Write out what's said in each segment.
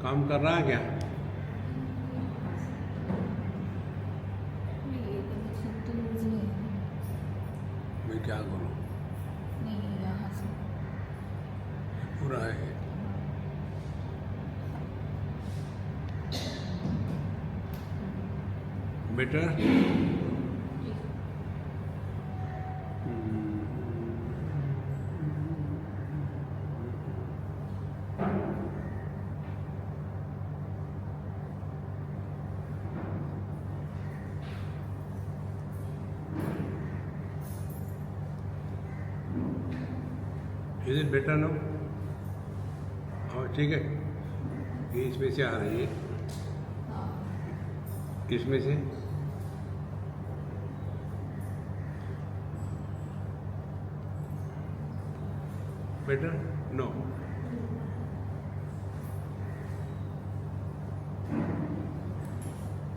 काम कर रहा है क्या? नहीं, ये कनेक्शन तो यूज नहीं है। मैं क्या करूँ? नहीं, यहाँ से पूरा है better. Is it better no? और ठीक है, ये इसमें से आ रही है, इसमें से बेटर नो।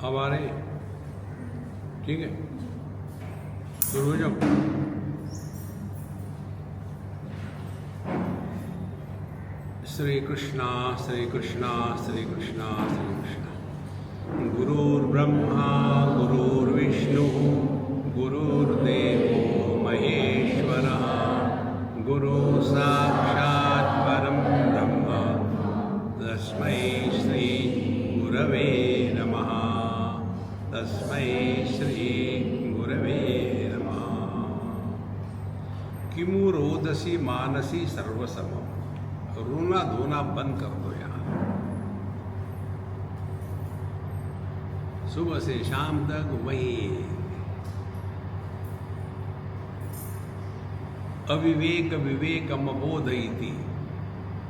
अब आ रही है, ठीक है, शुरू हो जाओ। श्री कृष्णा श्री कृष्णा श्री कृष्णा श्री कृष्णा। गुरुर्ब्रह्मा गुरुर्विष्णु गुरुर्देवो महेश्वरः गुरु साक्षात् परं ब्रह्म तस्मै श्री गुरवे नमः। तस्मै श्री गुरवे नमः। किमु रोदसी मानसी सर्वसमम्। रोना धोना बंद कर दो यहाँ। सुबह से शाम तक वही अविवेक विवेकम बोधयति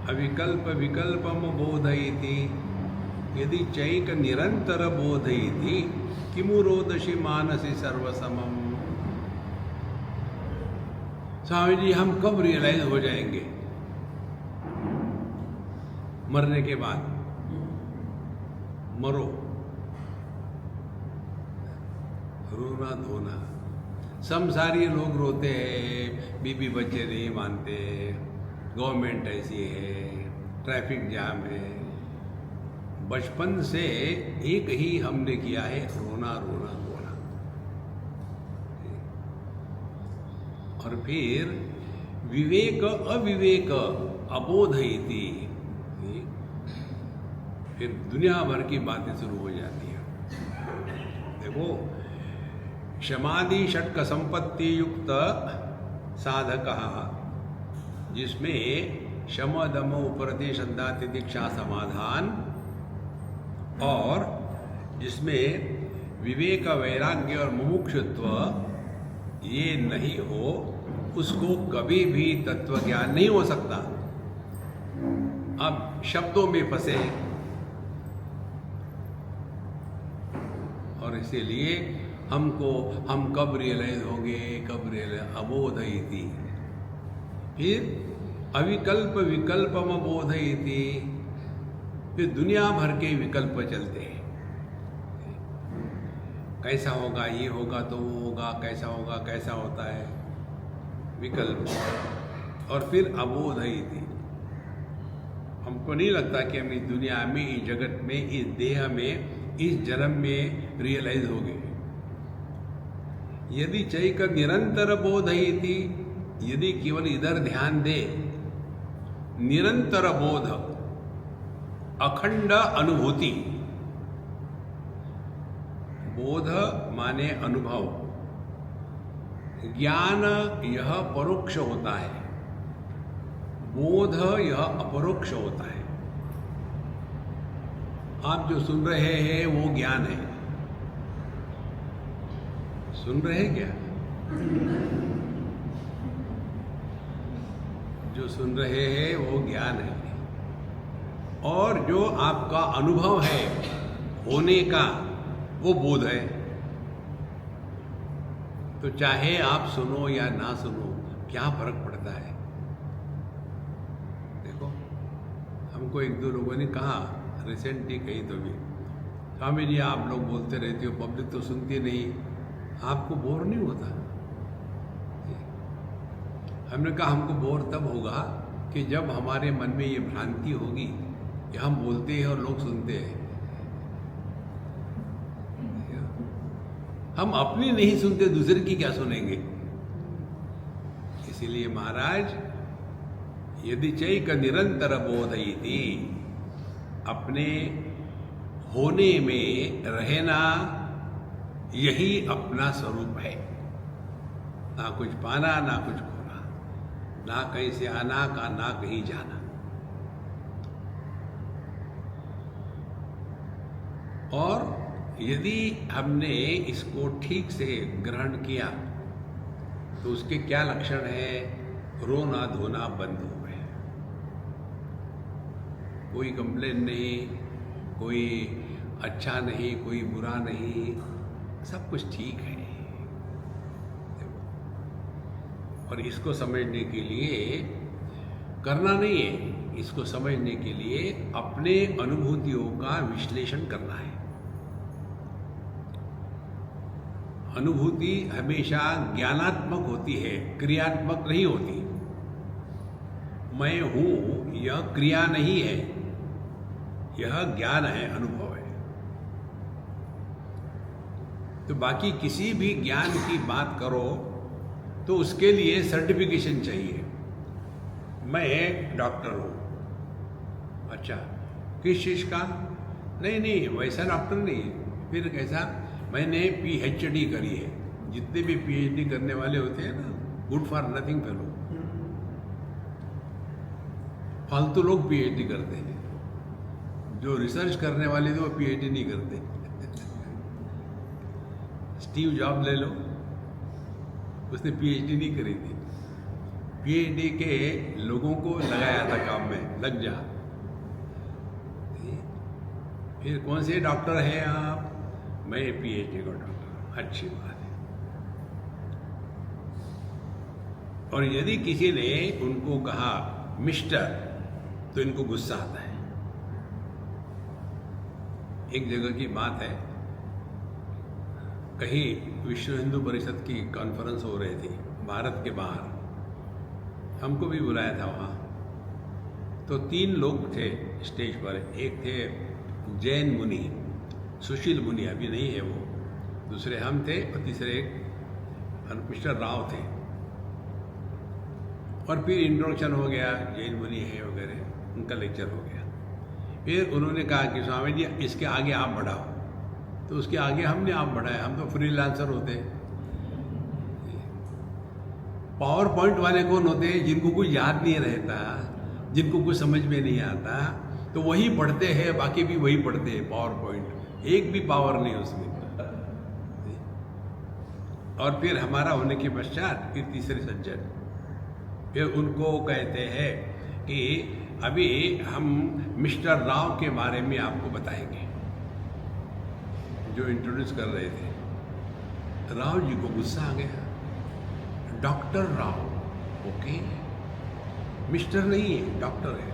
अविकल्प विकल्पम बोधयति यदि चैक निरंतर बोधयति किमु रोदसी मानसी सर्वसमम। स्वामी जी, हम कब रियलाइज हो जाएंगे? मरने के बाद। मरो, रोना धोना। संसारी लोग रोते हैं, बीबी बच्चे नहीं मानते, गवर्नमेंट ऐसी है, ट्रैफिक जाम है। बचपन से एक ही हमने किया है, रोना रोना रोना। और फिर विवेक अविवेक अबोधयति, फिर दुनिया भर की बातें शुरू हो जाती हैं। देखो, क्षमादि षट्क संपत्ति युक्त साधक, जिसमें शम दम उपरति श्रद्धा तितिक्षा समाधान, और जिसमें विवेक वैराग्य और मुमुक्षुत्व ये नहीं हो, उसको कभी भी तत्व ज्ञान नहीं हो सकता। अब शब्दों में फंसे, और इसीलिए हमको हम कब रियलाइज होंगे, कब रियलाइज अबोधयति। फिर अविकल्प विकल्पम बोधयति, फिर दुनिया भर के विकल्प चलते हैं। कैसा होगा, ये होगा तो वो होगा, कैसा होगा, कैसा होता है, विकल्प। और फिर अबोधयति। हमको नहीं लगता कि हम इस दुनिया में, इस जगत में, इस देह में, इस जन्म में रियलाइज हो गए। यदि चैक निरंतर बोधयति, यदि केवल इधर ध्यान दे, निरंतर बोध, अखंड अनुभूति। बोध माने अनुभव, ज्ञान यह परोक्ष होता है, बोध यह अपरोक्ष होता है। आप जो सुन रहे हैं वो ज्ञान है। सुन रहे हैं क्या? जो सुन रहे हैं वो ज्ञान है, और जो आपका अनुभव है होने का वो बोध है। तो चाहे आप सुनो या ना सुनो, क्या फर्क पड़ता है? देखो, हमको एक दो लोगों ने कहा, रिसेंटली कही तो भी, स्वामी जी आप लोग बोलते रहते हो, पब्लिक तो सुनती नहीं, आपको बोर नहीं होता? हमने कहा हमको बोर तब होगा कि जब हमारे मन में ये भ्रांति होगी, कि हम बोलते हैं और लोग सुनते हैं। हम अपनी नहीं सुनते, दूसरे की क्या सुनेंगे? इसीलिए महाराज, यदि चैक निरंतर बोधयति, अपने होने में रहना यही अपना स्वरूप है। ना कुछ पाना ना कुछ खोना, ना कहीं से आना का ना कहीं जाना। और यदि हमने इसको ठीक से ग्रहण किया तो उसके क्या लक्षण है? रोना धोना बंद हो गए, कोई कंप्लेन नहीं, कोई अच्छा नहीं, कोई बुरा नहीं, सब कुछ ठीक है। और इसको समझने के लिए करना नहीं है, इसको समझने के लिए अपने अनुभूतियों का विश्लेषण करना है। अनुभूति हमेशा ज्ञानात्मक होती है, क्रियात्मक नहीं होती। मैं हूं यह क्रिया नहीं है, यह ज्ञान है, अनुभव है। तो बाकी किसी भी ज्ञान की बात करो तो उसके लिए सर्टिफिकेशन चाहिए। मैं डॉक्टर हूं। अच्छा, किस चीज का? नहीं, वैसा डॉक्टर नहीं। फिर कैसा? मैंने PhD करी है। जितने भी PhD करने वाले होते हैं ना, गुड फॉर नथिंग फेलो, फालतू लोग PhD करते हैं। जो रिसर्च करने वाले थे वो PhD नहीं करते। स्टीव जॉब ले लो, उसने PhD नहीं करी थी। PhD के लोगों को लगाया था काम में, लग जा। फिर कौन से डॉक्टर हैं आप? मैं PhD का डॉक्टर। अच्छी बात है। और यदि किसी ने उनको कहा मिस्टर, तो इनको गुस्सा आता है। एक जगह की बात है, कहीं विश्व हिंदू परिषद की कॉन्फ्रेंस हो रही थी भारत के बाहर, हमको भी बुलाया था वहाँ। तो 3 लोग थे स्टेज पर। एक थे जैन मुनि, सुशील मुनि, अभी नहीं है वो, दूसरे हम थे, और तीसरे एक मिस्टर राव थे। और फिर इंट्रोडक्शन हो गया, जैन मुनि है वगैरह, उनका लेक्चर हो गया। फिर उन्होंने कहा कि स्वामी जी इसके आगे आप बढ़ाओ। तो उसके आगे हमने आप बढ़ाया, हम तो फ्रीलांसर होते। पावर पॉइंट वाले कौन होते हैं? जिनको कुछ याद नहीं रहता, जिनको कुछ समझ में नहीं आता, तो वही पढ़ते हैं, बाकी भी वही पढ़ते हैं पावर पॉइंट। एक भी पावर नहीं उसमें। और फिर हमारा होने के पश्चात फिर तीसरे सज्जन, फिर उनको कहते हैं कि अभी हम मिस्टर राव के बारे में आपको बताएंगे। जो इंट्रोड्यूस कर रहे थे, राव जी को गुस्सा आ गया। डॉक्टर राव, ओके, मिस्टर नहीं है, डॉक्टर है।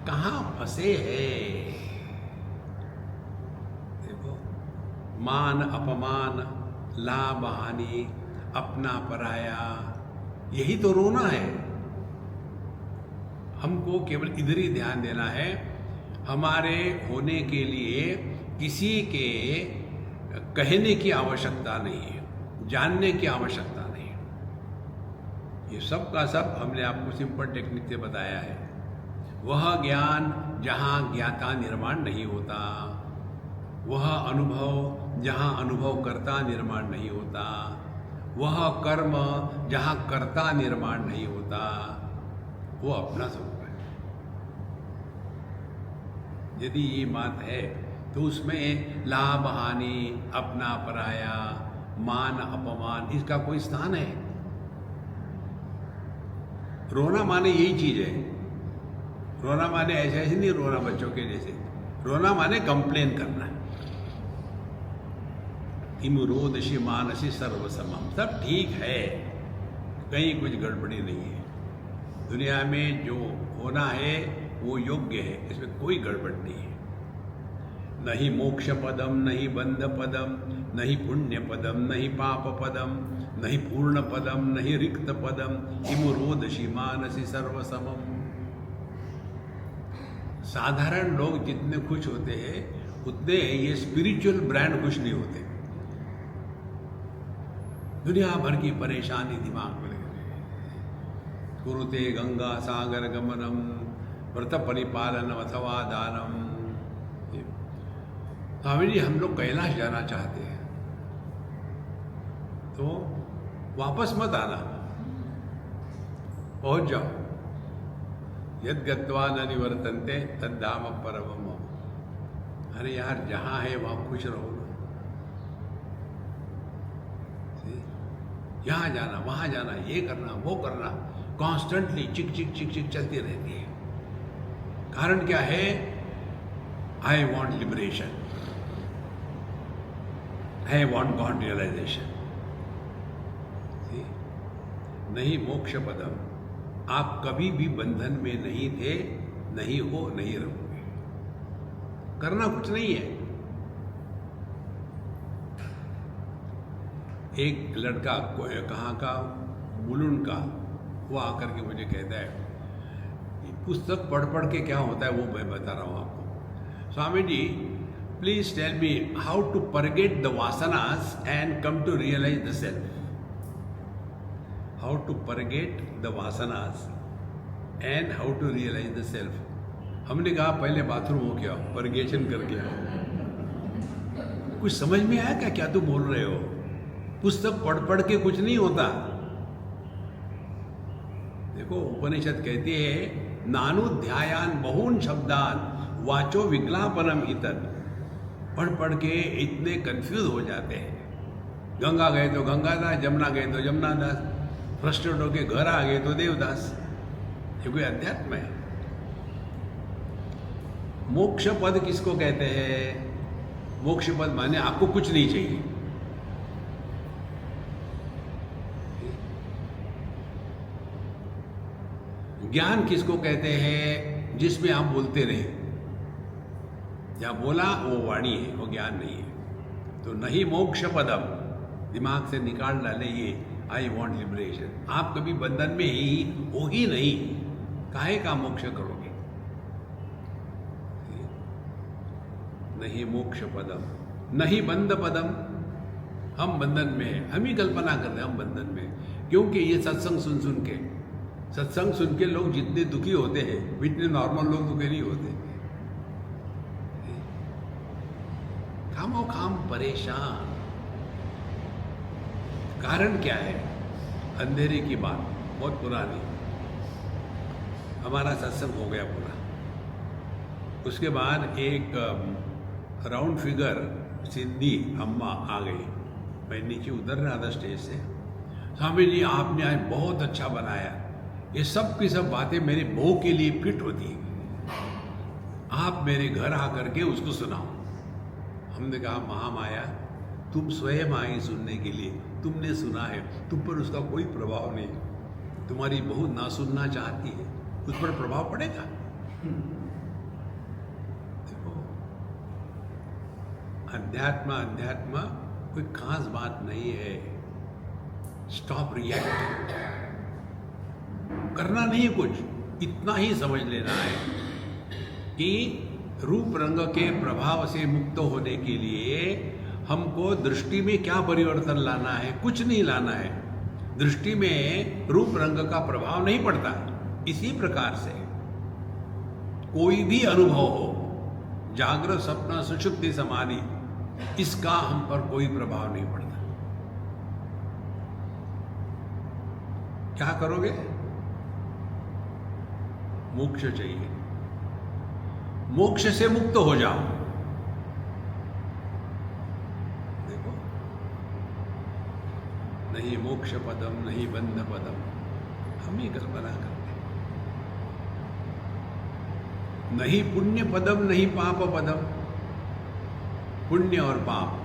कहाँ फंसे हैं? देखो, मान अपमान, लाभ हानि, अपना पराया, यही तो रोना है। हमको केवल इधर ही ध्यान देना है। हमारे होने के लिए किसी के कहने की आवश्यकता नहीं है, जानने की आवश्यकता नहीं है। ये सब का सब हमने आपको सिंपल टेक्निक से बताया है। वह ज्ञान जहाँ ज्ञाता निर्माण नहीं होता, वह अनुभव जहाँ अनुभवकर्ता निर्माण नहीं होता, वह कर्म जहाँ कर्ता निर्माण नहीं होता, वो अपना स्वरूप है। यदि ये बात है तो उसमें लाभ हानि, अपना पराया, मान अपमान, इसका कोई स्थान है? रोना माने यही चीज है। रोना माने ऐसे नहीं रोना बच्चों के जैसे। रोना माने कंप्लेन करना है। किम रोदसी मानसी सर्वसमम, सब ठीक है, कहीं कुछ गड़बड़ी नहीं है। दुनिया में जो होना है वो योग्य है, इसमें कोई गड़बड़ नहीं है। नहीं मोक्ष पदम, नहीं बंध पदम, नहीं पुण्य पदम, नहीं पाप पदम, नहीं पूर्ण पदम, नहीं रिक्त पदम, किम रोदसी मानसी सर्वसमम। साधारण लोग जितने खुश होते हैं उतने ये स्पिरिचुअल ब्रांड खुश नहीं होते। दुनिया भर की परेशानी दिमाग में लगी है। कुरुते गंगा सागर गमनम व्रत परिपालनम अथवा दानम। स्वामी जी हम लोग कैलाश जाना चाहते हैं तो वापस मत आना, पहुंच जाओ। यद गत्वा न निवर्तन्ते तद्धाम परमम मम। अरे यार जहां है वहां खुश रहो ना। यहाँ जाना वहां जाना, ये करना वो करना, कॉन्स्टेंटली चिक चिक चिक चिक चलती रहती है। कारण क्या है? I want liberation, I want god realization. नहीं मोक्ष पदम, आप कभी भी बंधन में नहीं थे, नहीं हो, नहीं रहोगे। करना कुछ नहीं है। एक लड़का कहाँ का, बुलुन का, वो आकर के मुझे कहता है पुस्तक पढ़ पढ़ के क्या होता है वो मैं बता रहा हूँ आपको। Swami ji please tell me how to forget the vasanas and come to realise the self. How to forget the vasanas and how to realise the self. हमने कहा पहले बाथरूम हो क्या, परगेशन करके आओ। कुछ समझ में आया क्या क्या तुम बोल रहे हो? पुस्तक पढ़ पढ़ के कुछ नहीं होता। देखो उपनिषद कहती है नानु ध्यायान बहुन शब्दान वाचो विज्ञापनम इतन। पढ़ पढ़ के इतने कंफ्यूज हो जाते हैं। गंगा गए तो गंगादास, जमुना गए तो जमुनादास, फ्रस्ट्रेट होके घर आ गए तो देवदास। ये कोई अध्यात्म है? मोक्ष पद किसको कहते हैं? मोक्ष पद माने आपको कुछ नहीं चाहिए। ज्ञान किसको कहते हैं? जिसमें आप बोलते रहे, जहां बोला वो वाणी है, वो ज्ञान नहीं है। तो नहीं मोक्ष पदम, दिमाग से निकाल डाले ये आई वॉन्ट लिबरेशन। आप कभी बंधन में ही हो ही नहीं, काहे का मोक्ष करोगे? नहीं मोक्ष पदम, नहीं बंध पदम। हम बंधन में हैं, हम ही कल्पना करते हैं हम बंधन में। क्योंकि ये सत्संग सुन सुन के, सत्संग सुन के लोग जितने दुखी होते हैं इतने नॉर्मल लोग दुखी नहीं होते। खामो खाम परेशान। कारण क्या है? अंधेरे की बात बहुत पुरानी। हमारा सत्संग हो गया पूरा, उसके बाद एक राउंड फिगर सिद्धि अम्मा आ गई। मैं नीचे उतर रहा था स्टेज से, स्वामी जी आपने आज बहुत अच्छा बनाया। ये सब की सब बातें मेरे बहू के लिए फिट होती है, आप मेरे घर आकर के उसको सुनाओ। हमने कहा महामाया तुम स्वयं आई सुनने के लिए, तुमने सुना है, तुम पर उसका कोई प्रभाव नहीं। तुम्हारी बहू ना सुनना चाहती है, उस पर प्रभाव पड़ेगा? देखो अध्यात्म कोई खास बात नहीं है। स्टॉप रिएक्टिंग, करना नहीं कुछ, इतना ही समझ लेना है कि रूप रंग के प्रभाव से मुक्त होने के लिए हमको दृष्टि में क्या परिवर्तन लाना है? कुछ नहीं लाना है। दृष्टि में रूप रंग का प्रभाव नहीं पड़ता। इसी प्रकार से कोई भी अनुभव हो, जागृत स्वप्न सुषुप्ति समाधि, इसका हम पर कोई प्रभाव नहीं पड़ता। क्या करोगे? मोक्ष चाहिए, मोक्ष से मुक्त हो जाओ। देखो नहीं मोक्ष पदम, नहीं बंध पदम, हम ही कल्पना करते। नहीं पुण्य पदम, नहीं पाप पदम। पुण्य और पाप,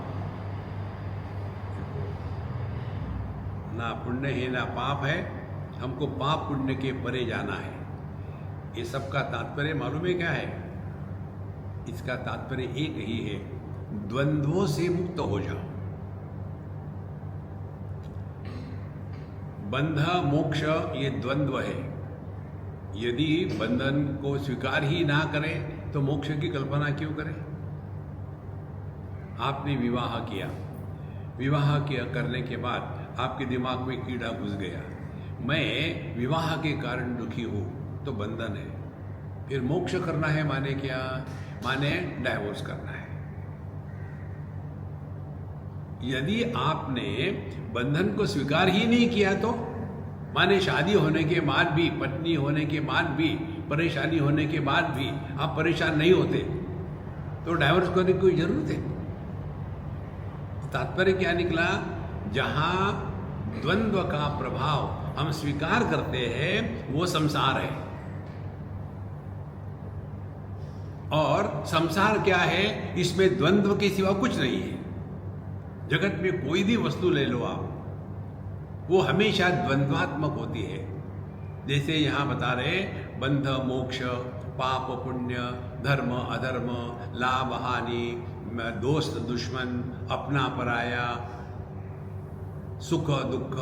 ना पुण्य है ना पाप है। हमको पाप पुण्य के परे जाना है। ये सबका तात्पर्य मालूम है क्या है? इसका तात्पर्य एक ही है, द्वंद्वों से मुक्त हो जाओ। बंध मोक्ष ये द्वंद्व है। यदि बंधन को स्वीकार ही ना करें तो मोक्ष की कल्पना क्यों करें? आपने विवाह किया, विवाह किया करने के बाद आपके दिमाग में कीड़ा घुस गया, मैं विवाह के कारण दुखी हूँ, तो बंधन है। फिर मोक्ष करना है माने क्या? माने डाइवोर्स करना है। यदि आपने बंधन को स्वीकार ही नहीं किया तो माने शादी होने के बाद भी, पत्नी होने के बाद भी, परेशानी होने के बाद भी आप परेशान नहीं होते, तो डाइवोर्स करने की कोई जरूरत है? तात्पर्य क्या निकला? जहां द्वंद्व का प्रभाव हम स्वीकार करते हैं वो संसार है। और संसार क्या है? इसमें द्वंद्व के सिवा कुछ नहीं है। जगत में कोई भी वस्तु ले लो आप, वो हमेशा द्वंद्वात्मक होती है। जैसे यहां बता रहे, बंध मोक्ष, पाप पुण्य, धर्म अधर्म, लाभ हानि, दोस्त दुश्मन, अपना पराया, सुख दुख,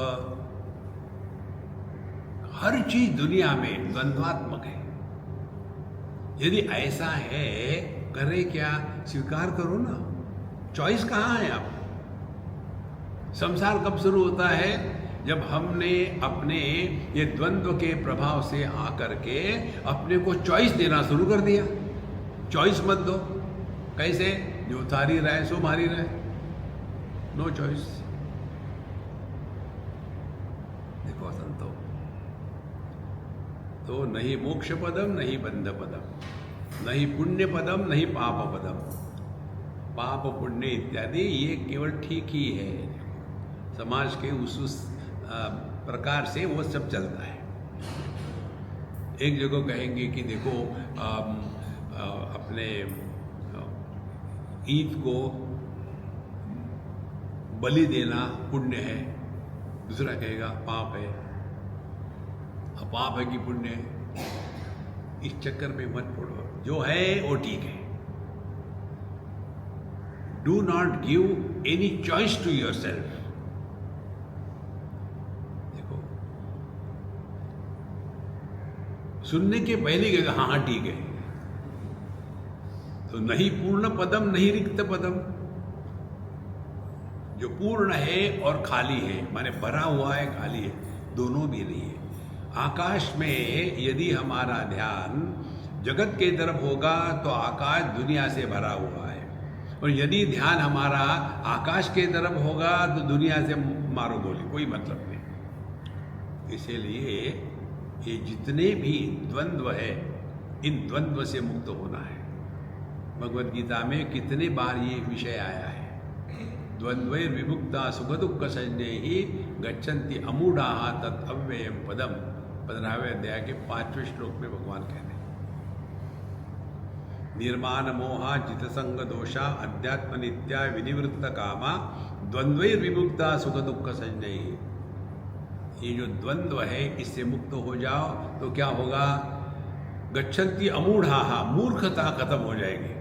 हर चीज दुनिया में द्वंद्वात्मक है। यदि ऐसा है, करे क्या? स्वीकार करो ना। चॉइस कहाँ है आप? संसार कब शुरू होता है? जब हमने अपने ये द्वंद्व के प्रभाव से आकर के अपने को चॉइस देना शुरू कर दिया। चॉइस मत दो। कैसे? जो थारी राय सो मारी राय, नो चॉइस। देखो संतो, तो नहीं मोक्ष पदम, नहीं बंध पदम, नहीं पुण्य पदम, नहीं पाप पदम। पाप पुण्य इत्यादि ये केवल ठीक ही है, समाज के उस प्रकार से वो सब चलता है। एक जगह कहेंगे कि देखो अपने ईद को बलि देना पुण्य है, दूसरा कहेगा पाप है। अब पाप है कि पुण्य है, इस चक्कर में मत पड़ो। जो है वो ठीक है। Do not give any choice to yourself. देखो, सुनने के पहले कहेगा हाँ हाँ ठीक है, तो नहीं पूर्ण पदम, नहीं रिक्त पदम। जो पूर्ण है और खाली है, माने भरा हुआ है, खाली है, दोनों भी नहीं है। आकाश में यदि हमारा ध्यान जगत के तरफ होगा तो आकाश दुनिया से भरा हुआ है, और यदि ध्यान हमारा आकाश के तरफ होगा तो दुनिया से मारो गोली, कोई मतलब नहीं। इसीलिए ये जितने भी द्वंद्व है, इन द्वंद्व से मुक्त होना है। भगवद गीता में कितने बार ये विषय आया है। द्वंद्वैर विमुक्ता सुख दुख संजय गच्छन्ति अमूढ़ाः तत् अव्ययम् पदम। 15वें अध्याय के 5वें श्लोक में भगवान कहते हैं, निर्माण मोहा जित संग दोषा अध्यात्म नित्या विनिवृत्त कामा द्वंद्वैर विमुक्ता सुख दुख संजय। ये जो द्वंद्व है इससे मुक्त हो जाओ तो क्या होगा? गच्छन्ति अमूढ़ाः, मूर्खता खत्म हो जाएगी।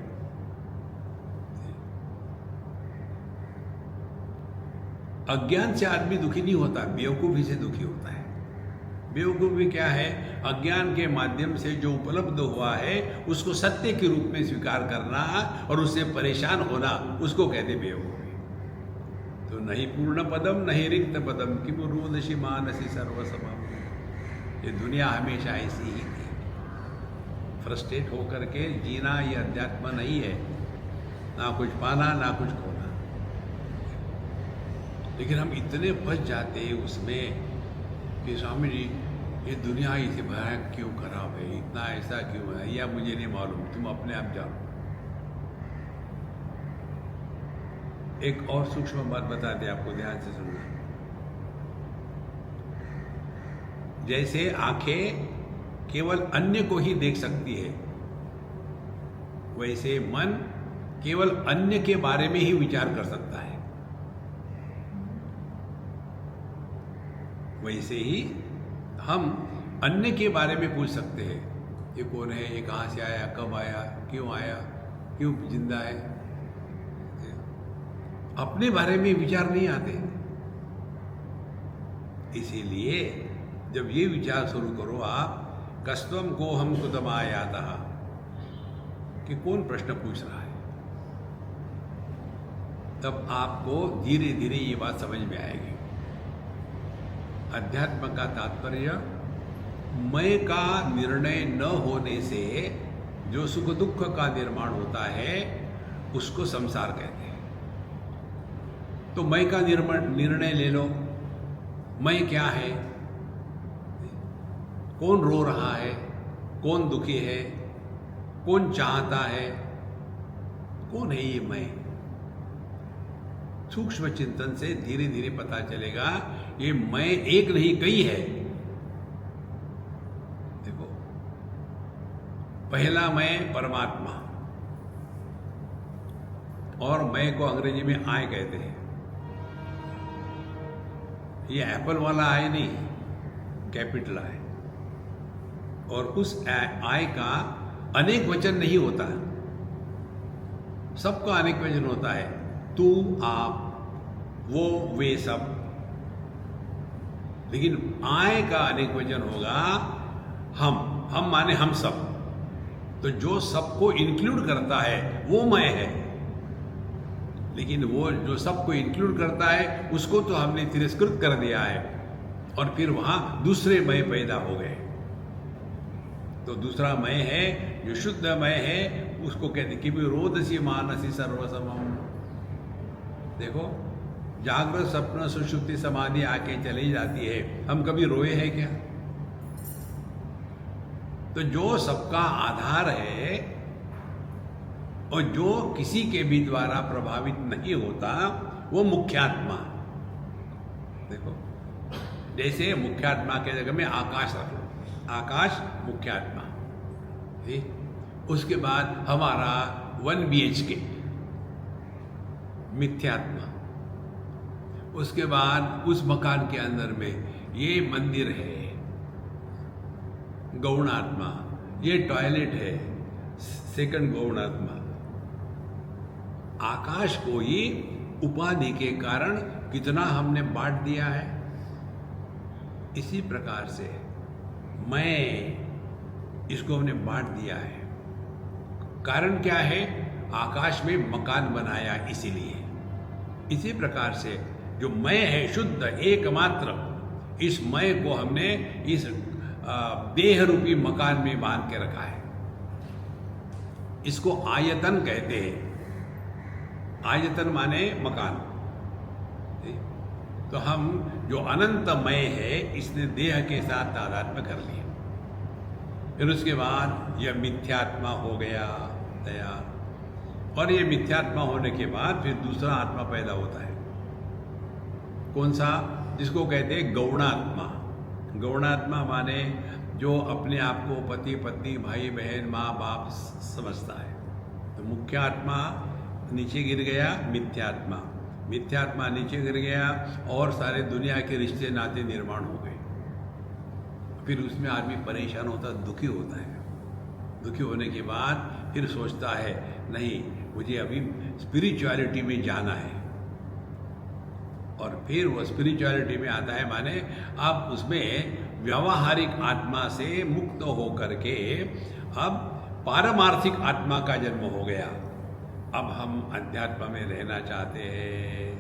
अज्ञान से आदमी दुखी नहीं होता, बेवकूफी से दुखी होता है। बेवकूफी क्या है? अज्ञान के माध्यम से जो उपलब्ध हुआ है उसको सत्य के रूप में स्वीकार करना और उससे परेशान होना, उसको कहते बेवकूफी। तो नहीं पूर्ण पदम, नहीं रिक्त पदम, किम रोदसी मानसी सर्वसमम। ये दुनिया हमेशा ऐसी ही थी। फ्रस्ट्रेट होकर के जीना ये अध्यात्म नहीं है, ना कुछ पाना ना कुछ खोना। लेकिन हम इतने फंस जाते हैं उसमें कि स्वामी जी ये दुनिया इसे भयानक क्यों खराब है, इतना ऐसा क्यों है, या मुझे नहीं मालूम, तुम अपने आप जानो। एक और सूक्ष्म बात बता दें आपको, ध्यान से सुनना। जैसे आंखें केवल अन्य को ही देख सकती है, वैसे मन केवल अन्य के बारे में ही विचार कर सकता है। वैसे ही हम अन्य के बारे में पूछ सकते हैं, ये कौन है, ये कहाँ से आया, कब आया, क्यों जिंदा है। अपने बारे में विचार नहीं आते। इसीलिए जब ये विचार शुरू करो आप, कस्त्वं कोहम कुतमायातः, कि कौन प्रश्न पूछ रहा है। तब आपको धीरे धीरे ये बात समझ में आएगी। अध्यात्म का तात्पर्य मैं का निर्णय न होने से जो सुख दुख का निर्माण होता है उसको संसार कहते हैं। तो मैं का निर्णय ले लो, मैं क्या है, कौन रो रहा है, कौन दुखी है, कौन चाहता है, कौन है ये मैं। सूक्ष्म चिंतन से धीरे धीरे पता चलेगा ये मैं एक नहीं कई है। देखो, पहला मैं परमात्मा, और मैं को अंग्रेजी में आई कहते हैं। ये एप्पल वाला आई नहीं, कैपिटल आई। और उस आई का अनेक वचन नहीं होता, सबका अनेक वचन होता है। तू, आप, वो, वे सब। लेकिन आय का अनेक वचन होगा हम माने हम सब। तो जो सबको इंक्लूड करता है वो मैं है। लेकिन वो जो सबको इंक्लूड करता है उसको तो हमने तिरस्कृत कर दिया है, और फिर वहां दूसरे मैं पैदा हो गए। तो दूसरा मैं है जो शुद्ध मैं है, उसको कहते कि रोदसी मानसी सर्वसमम। देखो, जागृत स्वप्न सुषुप्ति समाधि आके चली जाती है, हम कभी रोए हैं क्या? तो जो सबका आधार है और जो किसी के भी द्वारा प्रभावित नहीं होता वो मुख्यात्मा। देखो, जैसे मुख्यात्मा के जगह में आकाश रख लो, आकाश मुख्यात्मा, उसके बाद हमारा 1 BHK मिथ्यात्मा, उसके बाद उस मकान के अंदर में ये मंदिर है गौणात्मा, ये टॉयलेट है सेकंड गौणात्मा। आकाश को ही उपाधि के कारण कितना हमने बांट दिया है। इसी प्रकार से मैं, इसको हमने बांट दिया है। कारण क्या है? आकाश में मकान बनाया इसीलिए। इसी प्रकार से जो मैं है शुद्ध एकमात्र, इस मैं को हमने इस देह रूपी मकान में बांध के रखा है। इसको आयतन कहते हैं। आयतन माने मकान। तो हम जो अनंतमय है इसने देह के साथ तादात्म्य कर लिया। फिर उसके बाद यह मिथ्यात्मा हो गया तैयार। और ये मिथ्यात्मा होने के बाद फिर दूसरा आत्मा पैदा होता है। कौन सा? जिसको कहते हैं गौणात्मा। गौणात्मा माने जो अपने आप को पति पत्नी भाई बहन माँ बाप समझता है। तो मुख्य आत्मा नीचे गिर गया, मिथ्यात्मा, मिथ्यात्मा नीचे गिर गया और सारे दुनिया के रिश्ते नाते निर्माण हो गए। फिर उसमें आदमी परेशान होता, दुखी होता है। दुखी होने के बाद फिर सोचता है नहीं, मुझे अभी स्पिरिचुअलिटी में जाना है। और फिर वो स्पिरिचुअलिटी में आता है माने अब उसमें व्यावहारिक आत्मा से मुक्त होकर के अब पारमार्थिक आत्मा का जन्म हो गया। अब हम अध्यात्म में रहना चाहते हैं।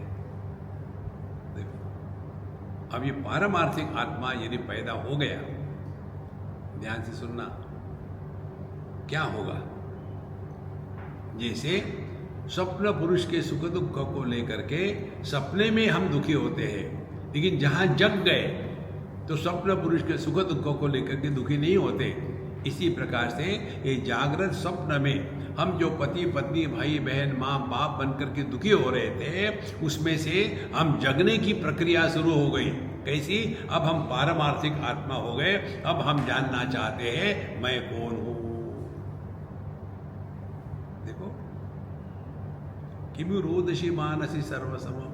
देखो, अब ये पारमार्थिक आत्मा यदि पैदा हो गया, ध्यान से सुनना, क्या होगा? जैसे स्वप्न पुरुष के सुख दुख को लेकर के सपने में हम दुखी होते हैं, लेकिन जहां जग गए तो स्वप्न पुरुष के सुख दुख को लेकर के दुखी नहीं होते। इसी प्रकार से ये जागृत स्वप्न में हम जो पति पत्नी भाई बहन माँ बाप बनकर के दुखी हो रहे थे, उसमें से हम जगने की प्रक्रिया शुरू हो गई। कैसी? अब हम पारमार्थिक आत्मा हो गए। अब हम जानना चाहते हैं मैं कौन हूं। देखो, किमु रोदसी मानसी सर्वसमम।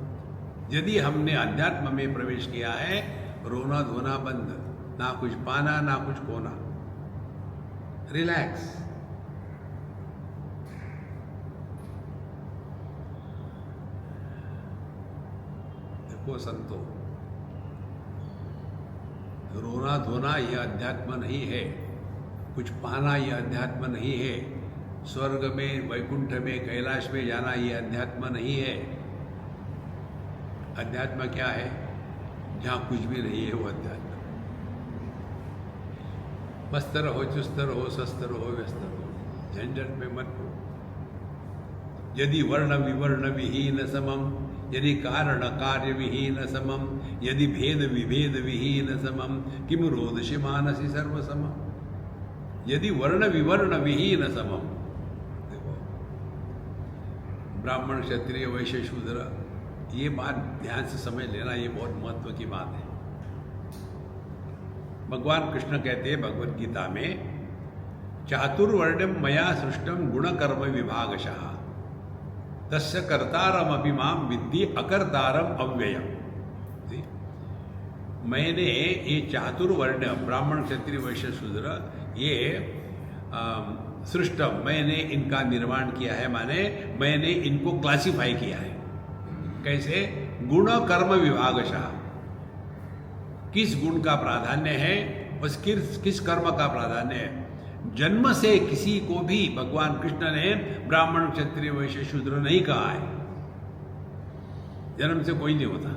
यदि हमने अध्यात्म में प्रवेश किया है, रोना धोना बंद, ना कुछ पाना ना कुछ खोना, रिलैक्स। देखो संतो, रोना धोना यह अध्यात्म नहीं है, कुछ पाना ये अध्यात्म नहीं है। स्वर्ग में, वैकुंठ में, कैलाश में जाना ये अध्यात्म नहीं है। अध्यात्म क्या है? जहाँ कुछ भी नहीं है वो अध्यात्म। मस्त रहो, चुस्त रहो, स्वस्थ रहो, व्यस्त रहो, झंझट में मत पड़ो। यदि वर्ण विवर्ण विहीन समम, यदि कारण कार्य विहीन समम, यदि भेद विभेद विहीन समम, किम रोदसी मानसी सर्व समम। यदि वर्ण विवर्ण विहीन समम, देखो ब्राह्मण क्षत्रिय वैश्य शूद्र, ये बात ध्यान से समझ लेना, ये बहुत महत्व की बात है। भगवान कृष्ण कहते हैं भगवद गीता में, चातुर्वर्ण्यम मया सृष्टम गुणकर्म विभागशः तस्य कर्तारम अभिमाम विद्धि अकर्तारम अव्ययम। मैंने ये चातुर्वर्ण ब्राह्मण क्षत्रिय वैश्य शूद्र ये सृष्टम, मैंने इनका निर्माण किया है, माने मैंने इनको क्लासिफाई किया है। कैसे? गुण कर्म विभागशः, किस गुण का प्राधान्य है और किस कर्म का प्राधान्य है। जन्म से किसी को भी भगवान कृष्ण ने ब्राह्मण क्षत्रिय वैश्य शूद्र नहीं कहा है। जन्म से कोई नहीं होता।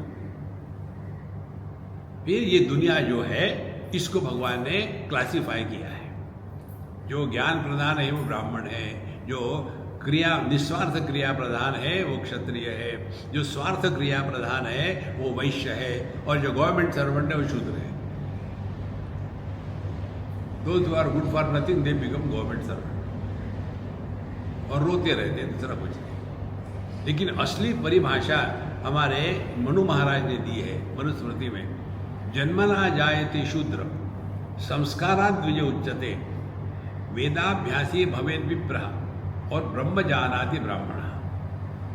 फिर ये दुनिया जो है इसको भगवान ने क्लासिफाई किया है। जो ज्ञान प्रधान है वो ब्राह्मण है, जो क्रिया निस्वार्थ क्रिया प्रधान है वो क्षत्रिय है, जो स्वार्थ क्रिया प्रधान है वो वैश्य है, और जो गवर्नमेंट सर्वेंट है वो शूद्र है। Those who are good for nothing, they become government servant। और रोते रहते हैं, दूसरा कुछ नहीं। लेकिन असली परिभाषा हमारे मनु महाराज ने दी है मनुस्मृति में, जन्मना जायते शूद्र संस्कारात् द्विज उच्यते वेदाभ्यासी भवेद विप्रः और ब्रह्म जानाति ब्राह्मण।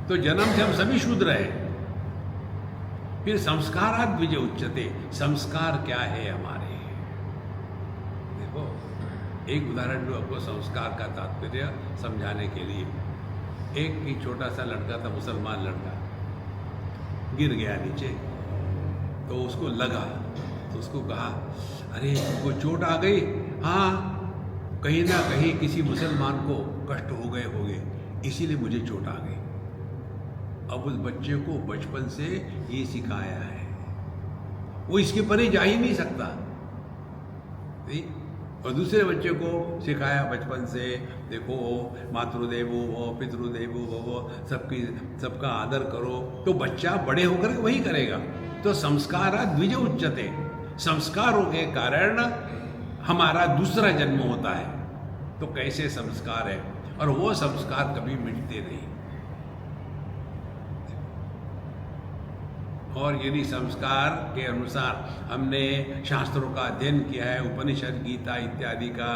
तो जन्म से हम सभी शूद्र हैं। फिर संस्कारात् द्विज उच्यते, संस्कार क्या है हमारे। एक उदाहरण दो आपको संस्कार का तात्पर्य समझाने के लिए। एक छोटा सा लड़का था, मुसलमान लड़का, गिर गया नीचे, तो उसको लगा, तो उसको कहा, अरे तुमको चोट आ गई? हाँ, कहीं ना कहीं किसी मुसलमान को कष्ट हो गए होंगे, इसीलिए मुझे चोट आ गई। अब उस बच्चे को बचपन से ये सिखाया है, वो इसके परे जा ही नहीं सकता। और दूसरे बच्चे को सिखाया बचपन से, देखो मातृदेवो भव पितृदेवो भव, सबका आदर करो, तो बच्चा बड़े होकर वही करेगा। तो संस्कारा द्विज उच्यते, संस्कारों के कारण हमारा दूसरा जन्म होता है। तो कैसे संस्कार है, और वो संस्कार कभी मिटते नहीं। और यदि संस्कार के अनुसार हमने शास्त्रों का अध्ययन किया है, उपनिषद गीता इत्यादि का,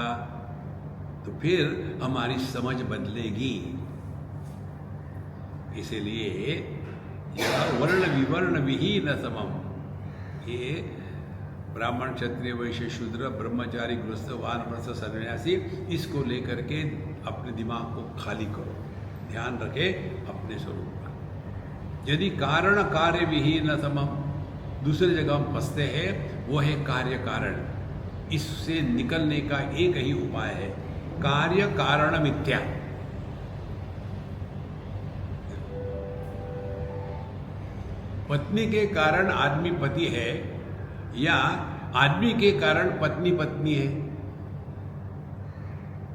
तो फिर हमारी समझ बदलेगी। इसीलिए यह वर्ण विवर्ण विहीन समम, ये ब्राह्मण क्षत्रिय वैश्य शूद्र ब्रह्मचारी गृहस्थ वानप्रस्थ सन्यासी, इसको लेकर के अपने दिमाग को खाली करो, ध्यान रखे अपने स्वरूप पर। यदि कारण कार्य विहीन समम, दूसरी जगह हम फंसते हैं, वो है कार्य कारण। इससे निकलने का एक ही उपाय है, कार्य कारण मिथ्या। पत्नी के कारण आदमी पति है, या आदमी के कारण पत्नी पत्नी है।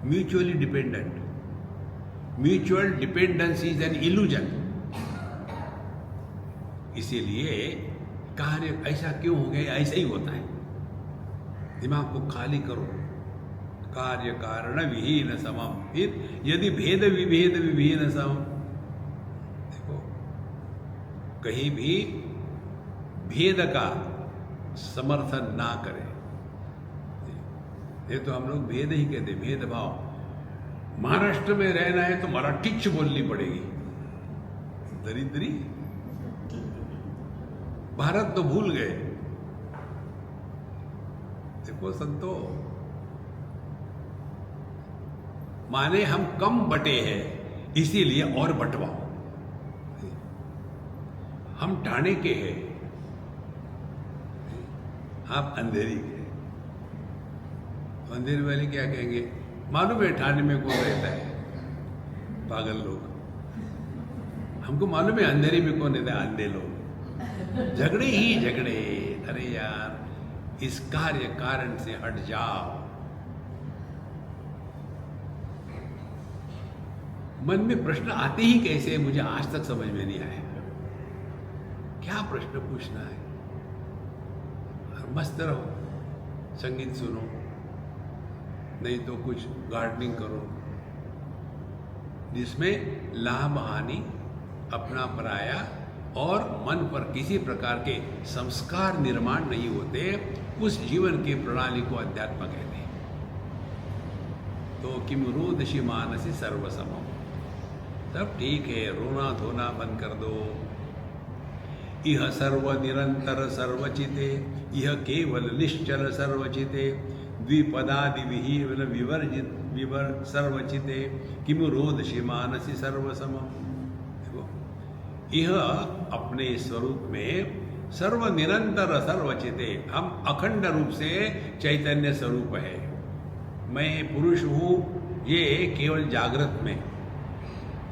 Mutually dependent, mutual dependence is an illusion. इसीलिए कार्य ऐसा क्यों हो गया, ऐसा ही होता है। दिमाग को खाली करो, कार्य कारण विहीन समम। फिर यदि भेद विभेद विहीन समम, देखो कहीं भी भेद का समर्थन ना करें। ये तो हम लोग भेद ही कहते, भेदभाव। महाराष्ट्र में रहना है तो मराठीच बोलनी पड़ेगी, दरिद्री। भारत तो भूल गए। देखो संतो, माने हम कम बटे हैं, इसीलिए और बंटवाओ। हम ठाणे के हैं, आप अंधेरी के, अंधेरे वाले क्या कहेंगे, मालूम है ठाणे में कौन रहता है, पागल लोग। हमको मालूम है अंधेरे में कौन रहता है, अंधे लोग। झगड़े ही झगड़े। अरे यार, इस कार्य कारण से हट जाओ। मन में प्रश्न आते ही कैसे, मुझे आज तक समझ में नहीं आया। क्या प्रश्न पूछना है? और मस्त रहो, संगीत सुनो, नहीं तो कुछ गार्डनिंग करो, जिसमें लाभ हानि, अपना पराया और मन पर किसी प्रकार के संस्कार निर्माण नहीं होते, उस जीवन की प्रणाली को अध्यात्म कहते हैं। तो किम रोदसी मानसी सर्वसमम, तब ठीक है, रोना धोना बंद कर दो। इह सर्व निरंतर सर्वचिते, यह केवल निश्चल सर्वचिते, द्विपदादि विहीन विवर्जित विवर सर्वचिते, किम रोदसी मानसी सर्वसमम। देखो, यह अपने स्वरूप में सर्व निरंतर सर्वचिते, हम अखंड रूप से चैतन्य स्वरूप है। मैं पुरुष हूँ, ये केवल जागृत में,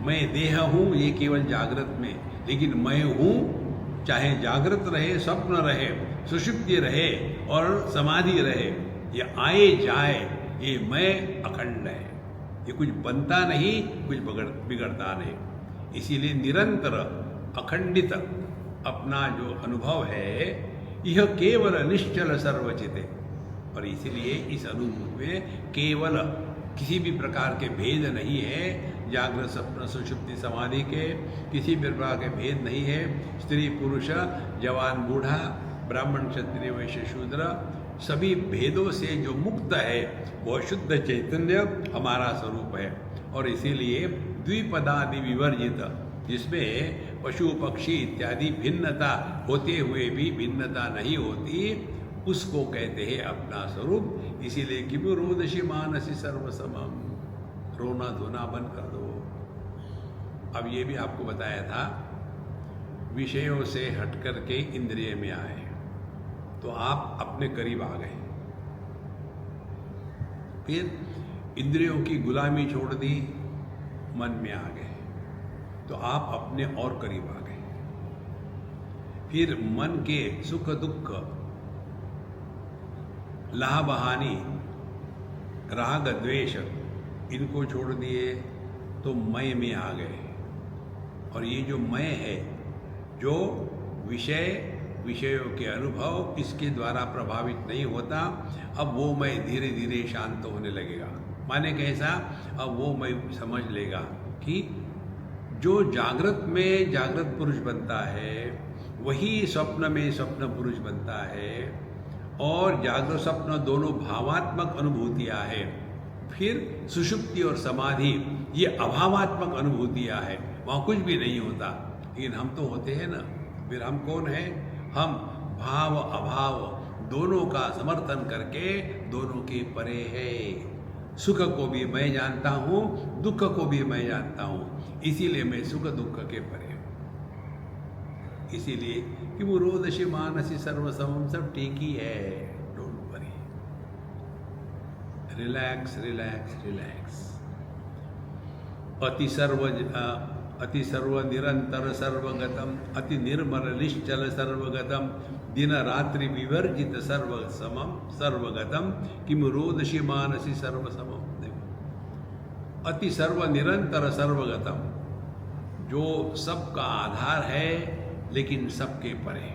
मैं देह हूँ, ये केवल जागृत में, लेकिन मैं हूँ चाहे जागृत रहे, स्वप्न रहे, सुषुप्ति रहे और समाधि रहे, ये आए जाए, ये मैं अखंड है। ये कुछ बनता नहीं, कुछ बिगड़ता नहीं। इसीलिए निरंतर अखंडित अपना जो अनुभव है, यह केवल निश्चल सर्वचित है। और इसीलिए इस अनुभव में केवल किसी भी प्रकार के भेद नहीं है, जागृत स्वप्न सुषुप्ति समाधि के किसी भी प्रकार के भेद नहीं है। स्त्री पुरुष, जवान बूढ़ा, ब्राह्मण क्षत्रिय वैश्य शूद्र, सभी भेदों से जो मुक्त है वह शुद्ध चैतन्य हमारा स्वरूप है। और इसीलिए द्विपदादि विवर्जित, जिसमें पशु पक्षी इत्यादि भिन्नता होते हुए भी भिन्नता नहीं होती, उसको कहते हैं अपना स्वरूप। इसीलिए किम रोदसी मानसी सर्वसमम, रोना धोना बंद कर दो। अब ये भी आपको बताया था, विषयों से हट करके इंद्रिय में आए तो आप अपने करीब आ गए। फिर इंद्रियों की गुलामी छोड़ दी, मन में आ गए तो आप अपने और करीब आ गए। फिर मन के सुख दुख, लाभ हानि, राग द्वेष, इनको छोड़ दिए तो मय में आ गए। और ये जो मय है, जो विषयों के अनुभव इसके द्वारा प्रभावित नहीं होता, अब वो मय धीरे धीरे शांत होने लगेगा। माने कैसा, अब वो मय समझ लेगा कि जो जागृत में जागृत पुरुष बनता है, वही स्वप्न में स्वप्न पुरुष बनता है। और जागृत स्वप्न दोनों भावात्मक अनुभूतियाँ हैं। फिर सुषुप्ति और समाधि ये अभावात्मक अनुभूतियाँ हैं, वहाँ कुछ भी नहीं होता। लेकिन हम तो होते हैं ना। फिर हम कौन हैं? हम भाव अभाव दोनों का समर्थन करके दोनों के परे है। सुख को भी मैं जानता हूँ, दुख को भी मैं जानता हूँ, इसीलिए मैं सुख दुख के परे हूँ। इसीलिए कि वो रोदसी मानसी सर्वसमम, सब ठीक ही है, don't worry, relax relax relax. अति सर्व निरंतर सर्वगतम, अति निर्मल निश्चल सर्वगतम, दिन रात्रि विवर्जित सर्वसमम सर्वगतम, किम रोदसी मानसी सर्वसमम। देखो, अति सर्व निरंतर सर्वगतम, जो सबका आधार है लेकिन सबके परे।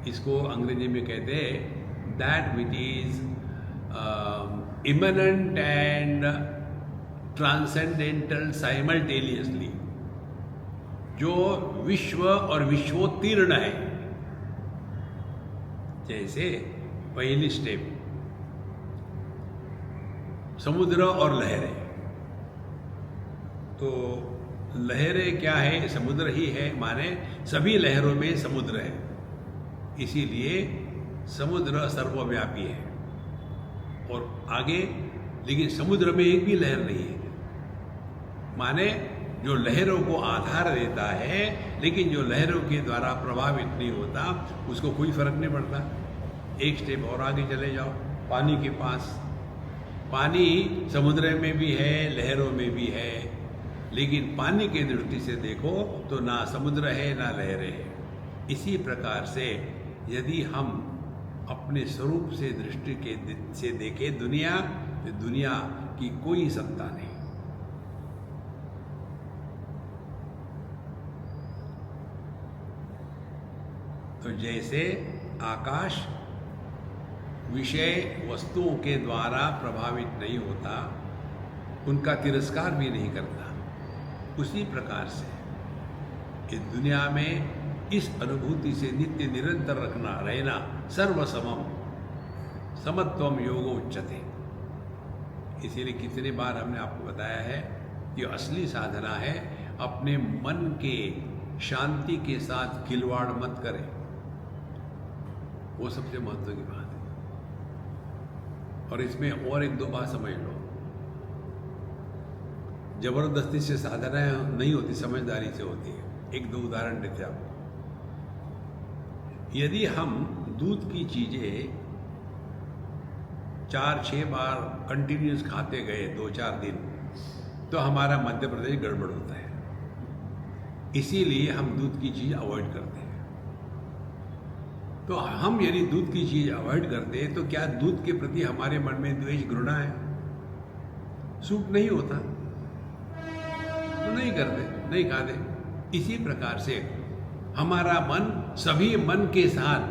इसको अंग्रेजी में कहते हैं that which is इमनेंट and transcendental simultaneously, जो विश्व और विश्वोत्तीर्ण है। जैसे पहली स्टेप, समुद्र और लहरें। तो लहरें क्या है? समुद्र ही है, माने सभी लहरों में समुद्र है, इसीलिए समुद्र सर्वव्यापी है। और आगे, लेकिन समुद्र में एक भी लहर नहीं है, माने जो लहरों को आधार देता है लेकिन जो लहरों के द्वारा प्रभावित नहीं होता, उसको कोई फर्क नहीं पड़ता। एक स्टेप और आगे चले जाओ, पानी के पास। पानी समुद्र में भी है, लहरों में भी है, लेकिन पानी की दृष्टि से देखो तो ना समुद्र है ना लहरें हैं। इसी प्रकार से यदि हम अपने स्वरूप से दृष्टि से देखें दुनिया, तो दुनिया की कोई सत्ता नहीं। तो जैसे आकाश विषय वस्तुओं के द्वारा प्रभावित नहीं होता, उनका तिरस्कार भी नहीं करता, उसी प्रकार से इस दुनिया में इस अनुभूति से नित्य निरंतर रहना सर्वसमम समत्वम योगो उच्यते। इसीलिए कितने बार हमने आपको बताया है कि असली साधना है अपने मन के शांति के साथ खिलवाड़ मत करें, वो सबसे महत्व की बात है। और इसमें और एक दो बात समझ लो, जबरदस्ती से साधना नहीं होती, समझदारी से होती है। एक दो उदाहरण देते आपको। यदि हम दूध की चीजें 4-6 बार कंटिन्यूस खाते गए 2-4 दिन, तो हमारा मध्य प्रदेश गड़बड़ होता है। इसीलिए हम दूध की चीज अवॉइड करते हैं। तो हम यदि दूध की चीज अवॉइड करते हैं तो क्या दूध के प्रति हमारे मन में द्वेष घृणा है? सूट नहीं होता तो नहीं करते, नहीं खाते। इसी प्रकार से हमारा मन सभी मन के साथ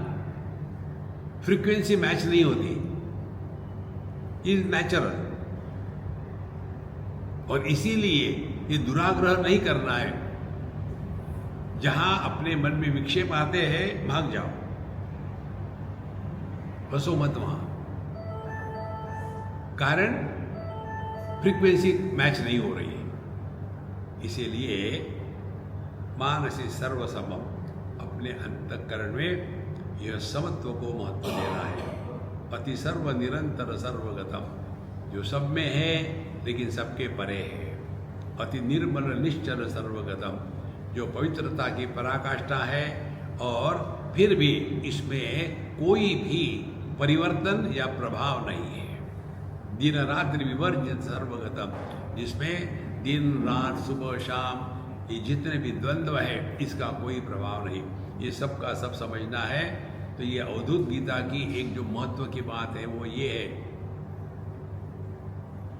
फ्रीक्वेंसी मैच नहीं होती, इज नेचुरल। और इसीलिए ये दुराग्रह नहीं करना है। जहां अपने मन में विक्षेप आते हैं भाग जाओ, बसो मत वहां। कारण फ्रीक्वेंसी मैच नहीं हो रही है। इसीलिए मानसी सर्वसमम, अपने अंतःकरण में यह समत्व को महत्व देना है। अति सर्व निरंतर सर्वगतम, जो सब में है लेकिन सबके परे है। अति निर्मल निश्चल सर्वगतम, जो पवित्रता की पराकाष्ठा है और फिर भी इसमें कोई भी परिवर्तन या प्रभाव नहीं है। दिन रात्रि विवर्जित सर्वगतम, जिसमें दिन रात सुबह शाम ये जितने भी द्वंद्व है इसका कोई प्रभाव नहीं। ये सब का सब समझना है। तो ये अवधूत गीता की एक जो महत्व की बात है वो ये है,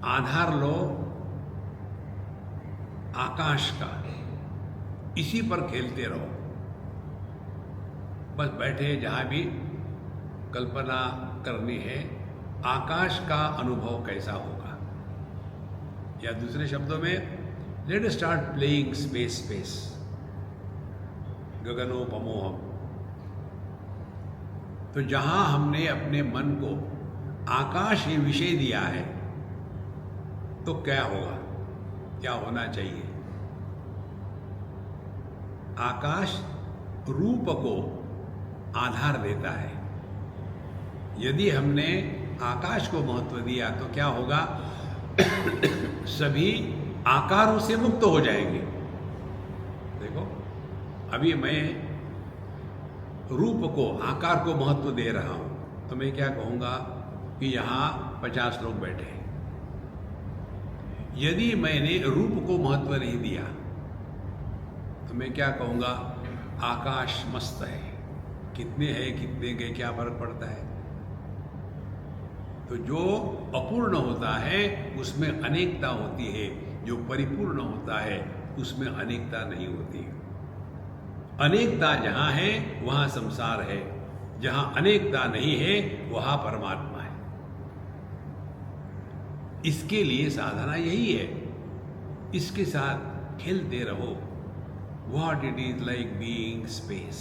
आधार लो आकाश का, इसी पर खेलते रहो। बस बैठे जहां भी कल्पना करनी है आकाश का अनुभव कैसा होगा, या दूसरे शब्दों में let us start playing space, गगनोपमोहम। तो जहां हमने अपने मन को आकाश ये विषय दिया है तो क्या होगा, क्या होना चाहिए? आकाश रूप को आधार देता है। यदि हमने आकाश को महत्व दिया तो क्या होगा? सभी आकारों से मुक्त हो जाएंगे। देखो, अभी मैं रूप को, आकार को महत्व दे रहा हूं, तो मैं क्या कहूंगा कि यहां 50 लोग बैठे हैं। यदि मैंने रूप को महत्व नहीं दिया तो मैं क्या कहूंगा? आकाश मस्त है, कितने हैं कितने गए क्या फर्क पड़ता है। तो जो अपूर्ण होता है उसमें अनेकता होती है, जो परिपूर्ण होता है उसमें अनेकता नहीं होती। अनेकता जहां है वहां संसार है, जहां अनेकता नहीं है वहां परमात्मा है। इसके लिए साधना यही है, इसके साथ खेलते रहो। What it is like being space.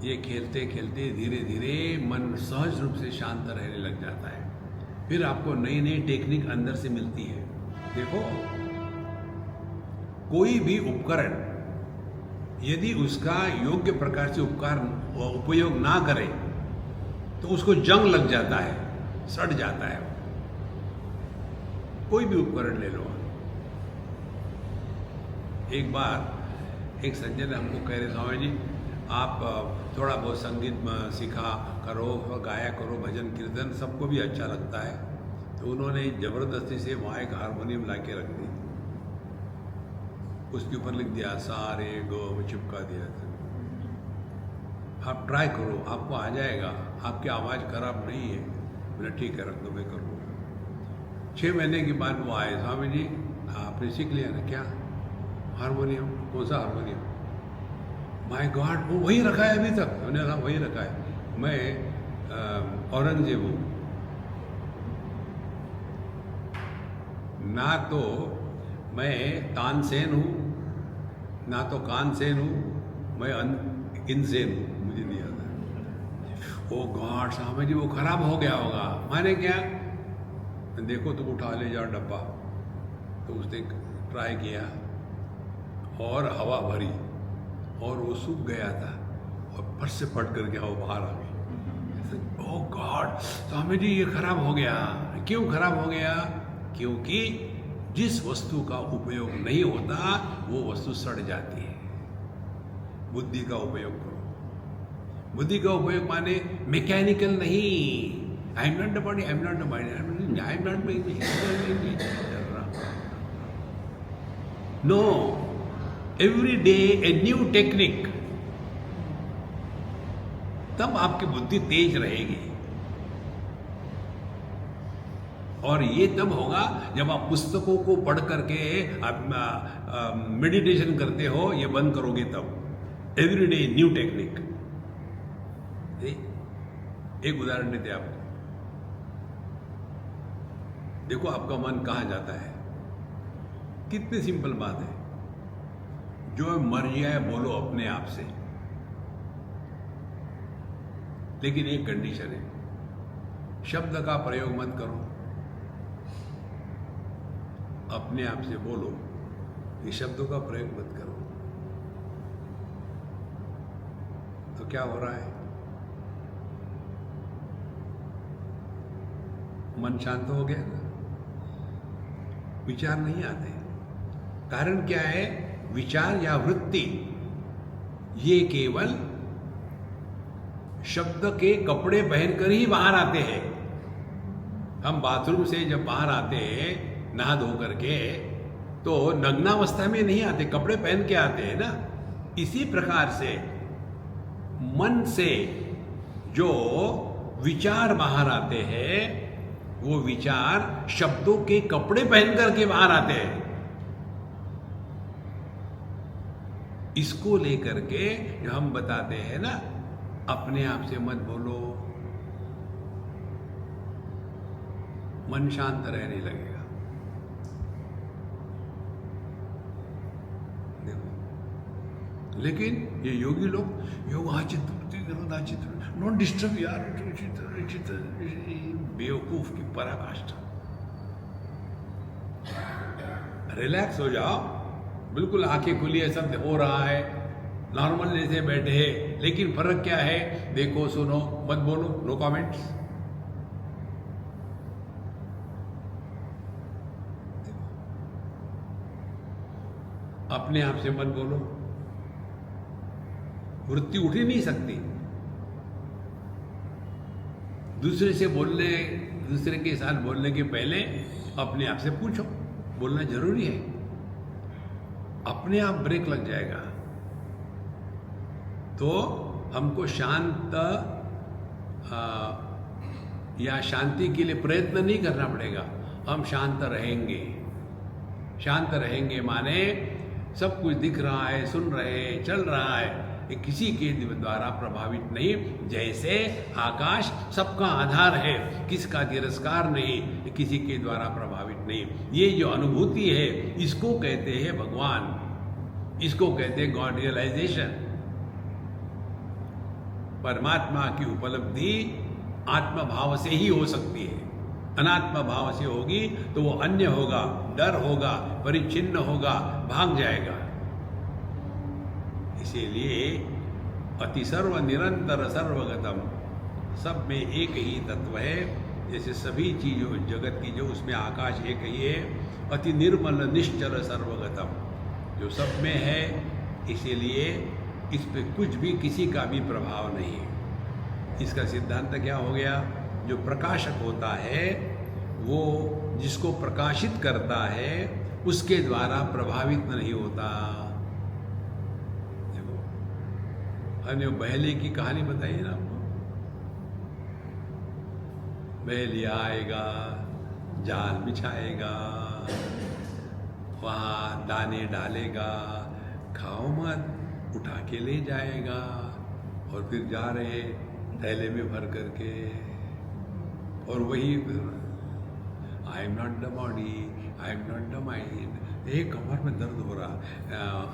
ये खेलते खेलते धीरे धीरे मन सहज रूप से शांत रहने लग जाता है। फिर आपको नई नई टेक्निक अंदर से मिलती है। देखो, कोई भी उपकरण यदि उसका योग्य प्रकार से उपयोग ना करे तो उसको जंग लग जाता है, सड़ जाता है। कोई भी उपकरण ले लो। एक बार एक सज्जन हमको कह रहे, स्वामी जी आप थोड़ा बहुत संगीत में सीखा करो और गाया करो, भजन कीर्तन सबको भी अच्छा लगता है। तो उन्होंने ज़बरदस्ती से वहाँ एक हारमोनियम ला के रख दी, उसके ऊपर लिख दिया सा रे गो में चिपका दिया था। आप ट्राई करो, आपको आ जाएगा, आपकी आवाज़ खराब नहीं है। मैंने ठीक है, रख दो, मैं करूँगा। 6 महीने के बाद वो आए, स्वामी जी आपने सीख लिया ना? क्या हारमोनियम? कौन सा हारमोनियम? माय गॉड, वो वही रखा है अभी तक? मैंने कहा वही रखा है। मैं औरंगजेब हूँ ना, तो मैं तानसेन हूँ ना, तो कानसेन हूँ, मैं इनसेन हूँ, मुझे नहीं आता। ओ गॉड स्वामी जी वो खराब हो गया होगा। मैंने क्या, देखो तुम उठा ले जाओ डब्बा। तो उसने ट्राई किया और हवा भरी और वो सूख गया था और फट से फट करके हवा बाहर आ गई। ओ गॉड स्वामी जी ये खराब हो गया। क्यों खराब हो गया? क्योंकि जिस वस्तु का उपयोग नहीं होता वो वस्तु सड़ जाती है। बुद्धि का उपयोग करो। बुद्धि का उपयोग माने मैकेनिकल नहीं। I am not the body, I am not the mind, I am not know, every day a new technique. तब आपकी बुद्धि तेज रहेगी। और ये तब होगा जब आप पुस्तकों को पढ़ करके आप मेडिटेशन करते हो, ये बंद करोगे तब। Every day new technique. एक उदाहरण देते आपको। देखो आपका मन कहाँ जाता है। कितनी सिंपल बात है। जो मर्जी है बोलो अपने आप से, लेकिन एक कंडीशन है, शब्द का प्रयोग मत करो। अपने आप से बोलो, ये शब्दों का प्रयोग मत करो। तो क्या हो रहा है? मन शांत हो गया, विचार नहीं आते। कारण क्या है? विचार या वृत्ति ये केवल शब्द के कपड़े पहनकर ही बाहर आते हैं। हम बाथरूम से जब बाहर आते हैं नहा धो करके, तो नग्नावस्था में नहीं आते, कपड़े पहन के आते हैं ना। इसी प्रकार से मन से जो विचार बाहर आते हैं, वो विचार शब्दों के कपड़े पहन करके बाहर आते हैं। इसको लेकर के जो हम बताते हैं ना, अपने आप से मत बोलो, मन शांत रहने लगेगा। देखो, लेकिन ये योगी लोग योग नॉट डिस्टर्ब यार, बेवकूफ की पराकाष्ठा। रिलैक्स हो जाओ, बिल्कुल आंखें खुली है, सब हो रहा है, नॉर्मल जैसे बैठे हैं। लेकिन फर्क क्या है? देखो, सुनो, मत बोलो, नो कमेंट्स। अपने आप से मत बोलो, वृत्ति उठ ही नहीं सकती। दूसरे से बोलने, दूसरे के साथ बोलने के पहले अपने आप से पूछो, बोलना जरूरी है। अपने आप ब्रेक लग जाएगा। तो हमको शांत या शांति के लिए प्रयत्न नहीं करना पड़ेगा, हम शांत रहेंगे। शांत रहेंगे माने सब कुछ दिख रहा है, सुन रहे हैं, चल रहा है, ये किसी के द्वारा प्रभावित नहीं। जैसे आकाश सबका आधार है, किसका तिरस्कार नहीं, किसी के द्वारा प्रभावित नहीं। ये जो अनुभूति है, इसको कहते हैं भगवान, इसको कहते हैं गॉड रियलाइजेशन। परमात्मा की उपलब्धि आत्म भाव से ही हो सकती है। अनात्म भाव से होगी तो वो अन्य होगा, डर होगा, परिच्छिन्न होगा, भाग जाएगा। इसीलिए अति सर्व निरंतर सर्वगतम, सब में एक ही तत्व है। जैसे सभी चीजों जगत की जो उसमें आकाश एक ही है। अति निर्मल निश्चल सर्वगतम, जो सब में है, इसीलिए इस पे कुछ भी किसी का भी प्रभाव नहीं है। इसका सिद्धांत क्या हो गया? जो प्रकाशक होता है वो जिसको प्रकाशित करता है उसके द्वारा प्रभावित नहीं होता। देखो, हमने बहेली की कहानी बताई ना आपको। बहेलिया आएगा, जाल बिछाएगा, वहाँ दाने डालेगा, खाओ मत, उठा के ले जाएगा और फिर जा रहे थैले में भर करके। और वही I am not the body, I am not the mind. एक कमर में दर्द हो रहा,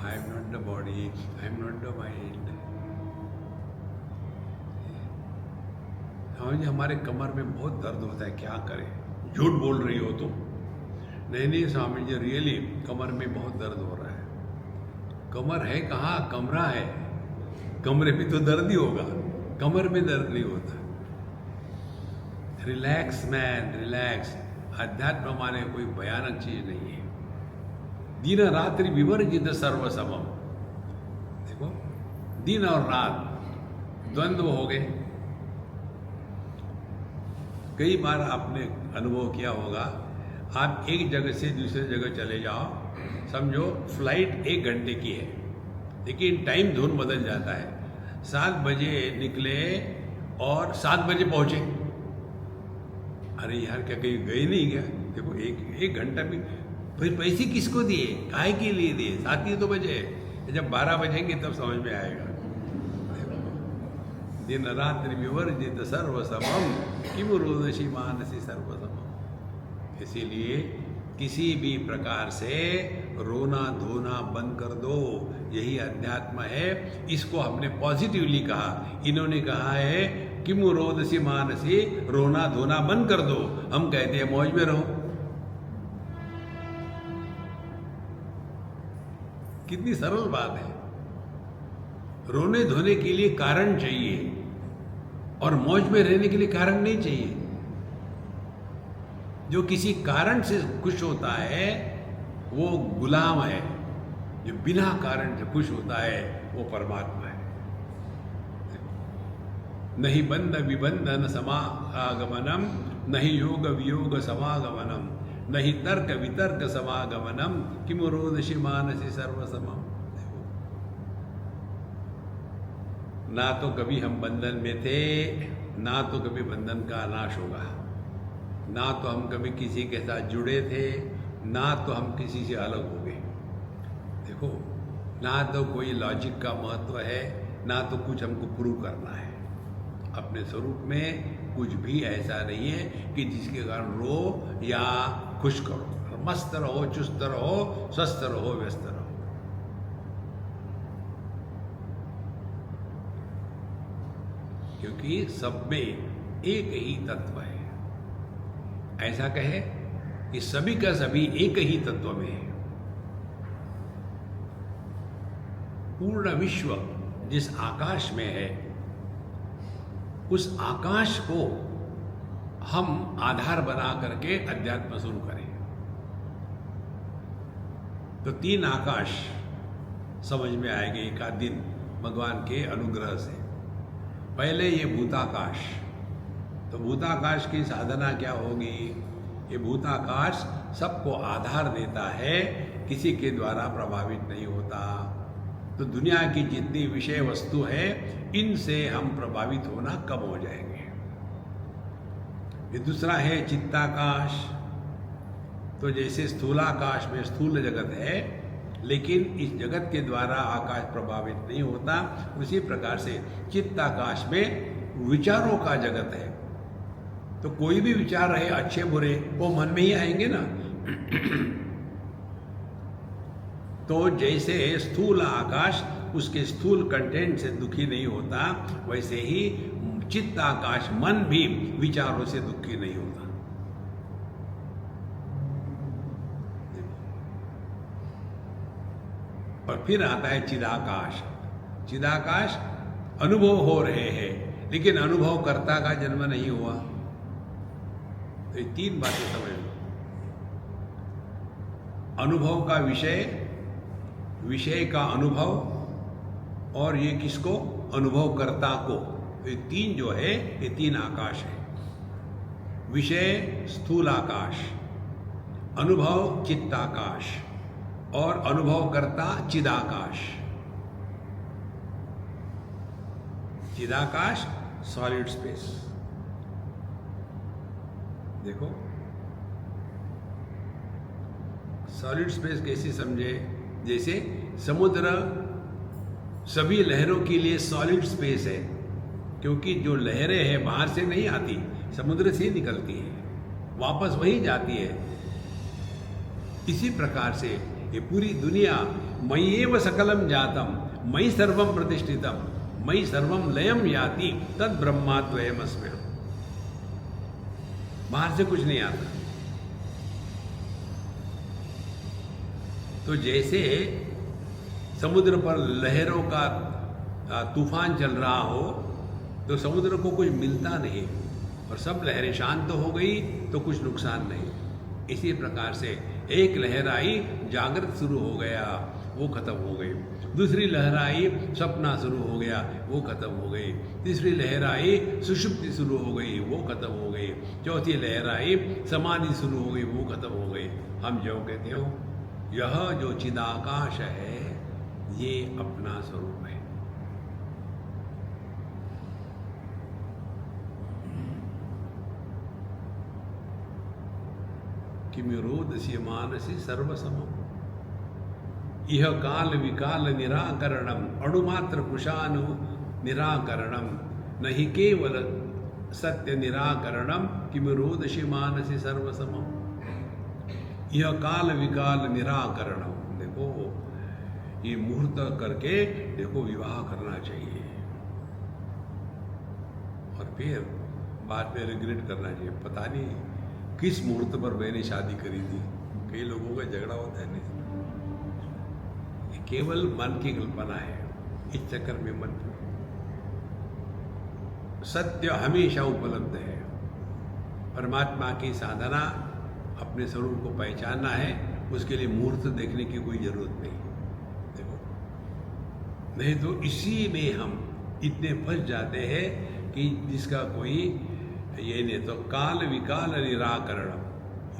I am not the body, I am not the mind. हाँ जी, हमारे कमर में बहुत दर्द होता है, क्या करें? झूठ बोल रही हो तुम। नहीं नहीं स्वामी जी, रियली कमर में बहुत दर्द हो रहा है। कमर है कहाँ? कमरा है। कमरे में तो दर्द ही होगा, कमर में दर्द नहीं होता। Relax man, relax. अध्यात्म माने कोई भयानक चीज नहीं है। दिन रात्रि विवर्जित सर्व समम। देखो, दिन और रात द्वंद्व हो गए। कई बार आपने अनुभव किया होगा, आप एक जगह से दूसरे जगह चले जाओ, समझो फ्लाइट 1 घंटे की है, लेकिन टाइम जोन बदल जाता है। 7 बजे निकले और 7 बजे पहुंचे। अरे यार, क्या कहीं गए नहीं क्या? देखो, एक घंटा भी फिर पैसे किसको दिए, काहे के लिए दिए? 7 ही तो बजे। जब 12 बजेंगे तब समझ में आएगा। दिन रात्रि विवर्जित सर्व समम किम रोदसी मानसी सर्व समम। इसीलिए किसी भी प्रकार से रोना धोना बंद कर दो, यही अध्यात्म है। इसको हमने पॉजिटिवली कहा, इन्होंने कहा है किम रोदसी मानसी, रोना धोना बंद कर दो। हम कहते हैं मौज में रहो। कितनी सरल बात है। रोने धोने के लिए कारण चाहिए और मौज में रहने के लिए कारण नहीं चाहिए। जो किसी कारण से खुश होता है वो गुलाम है, जो बिना कारण से खुश होता है वो परमात्मा है। नहीं बंध विबंधन समागमनम, नहीं योग वियोग समागमनम, नहीं तर्क वितर्क समागमनम, किम रोदसी मानसी सर्वसमम। ना तो कभी हम बंधन में थे, ना तो कभी बंधन का नाश होगा। ना तो हम कभी किसी के साथ जुड़े थे, ना तो हम किसी से अलग हो गए। देखो, ना तो कोई लॉजिक का महत्व है, ना तो कुछ हमको प्रूव करना है। अपने स्वरूप में कुछ भी ऐसा नहीं है कि जिसके कारण रो या खुश करो। मस्त रहो, चुस्त रहो, स्वस्थ रहो, व्यस्त रहो। क्योंकि सब में एक ही तत्व है। ऐसा कहे कि सभी का सभी एक ही तत्व में है। पूर्ण विश्व जिस आकाश में है, उस आकाश को हम आधार बना करके अध्यात्म शुरू करें तो 3 आकाश समझ में आएंगे एक आध दिन भगवान के अनुग्रह से। पहले ये भूताकाश, तो भूताकाश की साधना क्या होगी? ये भूताकाश सबको आधार देता है, किसी के द्वारा प्रभावित नहीं होता। तो दुनिया की जितनी विषय वस्तु है, इनसे हम प्रभावित होना कम हो जाएंगे। ये दूसरा है चित्ताकाश। तो जैसे स्थूलाकाश में स्थूल जगत है, लेकिन इस जगत के द्वारा आकाश प्रभावित नहीं होता, उसी प्रकार से चित्ताकाश में विचारों का जगत है। तो कोई भी विचार रहे अच्छे बुरे, वो मन में ही आएंगे ना। तो जैसे स्थूल आकाश उसके स्थूल कंटेंट से दुखी नहीं होता, वैसे ही चित्त आकाश मन भी विचारों से दुखी नहीं होता। और फिर आता है चिदाकाश। चिदाकाश अनुभव हो रहे हैं, लेकिन अनुभव कर्ता का जन्म नहीं हुआ। तो ये 3 बातें समझ लो। अनुभव का विषय, विषय का अनुभव और ये किसको? अनुभवकर्ता को। ये तीन जो है, ये तीन आकाश है। विषय स्थूल आकाश, अनुभव चित्ताकाश और अनुभवकर्ता चिदाकाश। चिदाकाश सॉलिड स्पेस। देखो सॉलिड स्पेस कैसे समझे? जैसे समुद्र सभी लहरों के लिए सॉलिड स्पेस है, क्योंकि जो लहरें हैं बाहर से नहीं आती, समुद्र से निकलती है, वापस वही जाती है। इसी प्रकार से ये पूरी दुनिया मय्येव सकलम जातम मयि सर्वम प्रतिष्ठितम मयि सर्वम लयम याति तद ब्रह्माद्वयमस्मि। बाहर से कुछ नहीं आता। तो जैसे समुद्र पर लहरों का तूफान चल रहा हो तो समुद्र को कुछ मिलता नहीं, और सब लहरें शांत हो गई तो कुछ नुकसान नहीं। इसी प्रकार से एक लहर आई, जागृत शुरू हो गया, वो खत्म हो गई। दूसरी लहर आई, सपना शुरू हो गया, वो खत्म हो गई। तीसरी लहर आई, सुषुप्ति शुरू हो गई, वो खत्म हो गई। चौथी लहर आई, समाधि शुरू हो गई, वो खत्म हो गई। हम जो कहते हो यह जो चिदाकाश है ये अपना स्वरूप है। किमिरोदसी मानसी सर्वसमम् इह काल विकाल निराकरणम अणुमात्र कुशानु निराकरणम नहीं केवल सत्य निराकरणम किमिरोदसी मानसी सर्वसमम् यह काल विकाल निराकरणम। देखो ये मुहूर्त करके देखो विवाह करना चाहिए, और फिर बाद में रिग्रेट करना चाहिए, पता नहीं किस मुहूर्त पर मैंने शादी करी थी। कई लोगों का झगड़ा होता है नहीं, ये केवल मन की कल्पना है, इस चक्कर में मन। सत्य हमेशा उपलब्ध है। परमात्मा की साधना अपने स्वरूप को पहचानना है, उसके लिए मुहूर्त देखने की कोई जरूरत नहीं। देखो नहीं तो इसी में हम इतने फंस जाते हैं कि जिसका कोई ये नहीं। तो काल विकाल निराकरण,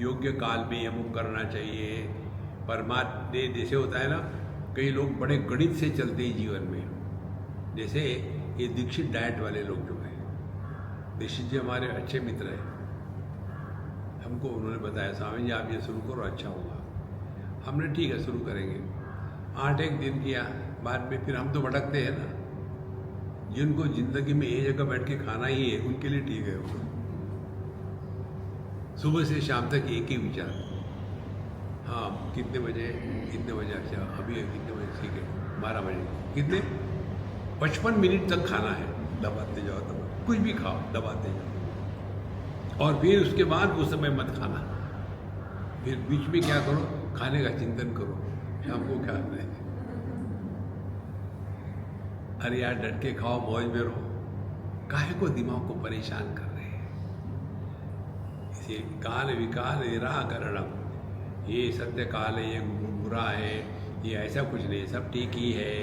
योग्य काल में अमुक करना चाहिए। परमात्मा जैसे होता है ना, कई लोग बड़े गणित से चलते हैं जीवन में। जैसे ये दीक्षित डाइट वाले लोग जो हैं, दीक्षित जी हमारे अच्छे मित्र हैं। हमको उन्होंने बताया स्वामी जी आप ये शुरू करो, अच्छा होगा। हमने ठीक है शुरू करेंगे। 8 दिन किया, बाद में फिर हम तो भटकते हैं ना। जिनको जिंदगी में एक जगह बैठ के खाना ही है उनके लिए ठीक है वो। सुबह से शाम तक एक ही विचार, हाँ कितने बजे, कितने बजे, अच्छा अभी कितने बजे, ठीक है 12 बजे, कितने 55 मिनट तक खाना है, दबाते जाओ, कुछ भी खाओ दबाते जाओ। और फिर उसके बाद उस समय मत खाना। फिर बीच में क्या करो, खाने का चिंतन करो, शाम को क्या है। अरे यार डट के खाओ, मौज में रहो, काहे को दिमाग को परेशान कर रहे हैं। इसे काल विकाल निराकरणम, ये सत्य काल है, ये बुरा है, ये ऐसा कुछ नहीं, सब ठीक ही है।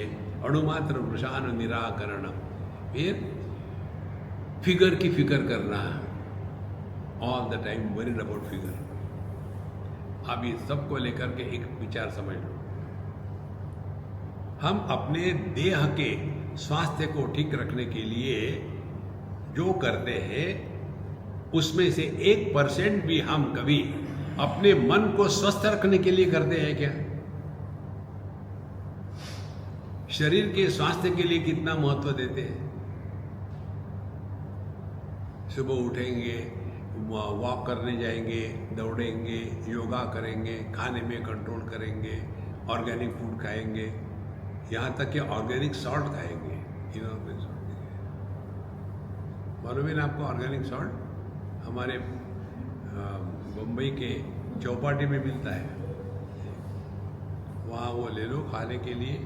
अणुमात्र वृषान निराकरणम, फिर फिगर की फिक्र करना, all the time worried about figure. अब ये सबको लेकर के एक विचार समझ लो। हम अपने देह के स्वास्थ्य को ठीक रखने के लिए जो करते हैं उसमें से 1% भी हम कभी अपने मन को स्वस्थ रखने के लिए करते हैं क्या? शरीर के स्वास्थ्य के लिए कितना महत्व देते हैं? सुबह उठेंगे, वॉक करने जाएंगे, दौड़ेंगे, योगा करेंगे, खाने में कंट्रोल करेंगे, ऑर्गेनिक फूड खाएंगे, यहाँ तक कि ऑर्गेनिक सॉल्ट खाएंगे, इनऑर्गेनिक सॉल्ट। मालूम है ना आपको ऑर्गेनिक सॉल्ट हमारे मुंबई के चौपाटी में मिलता है, वहाँ वो ले लो खाने के लिए।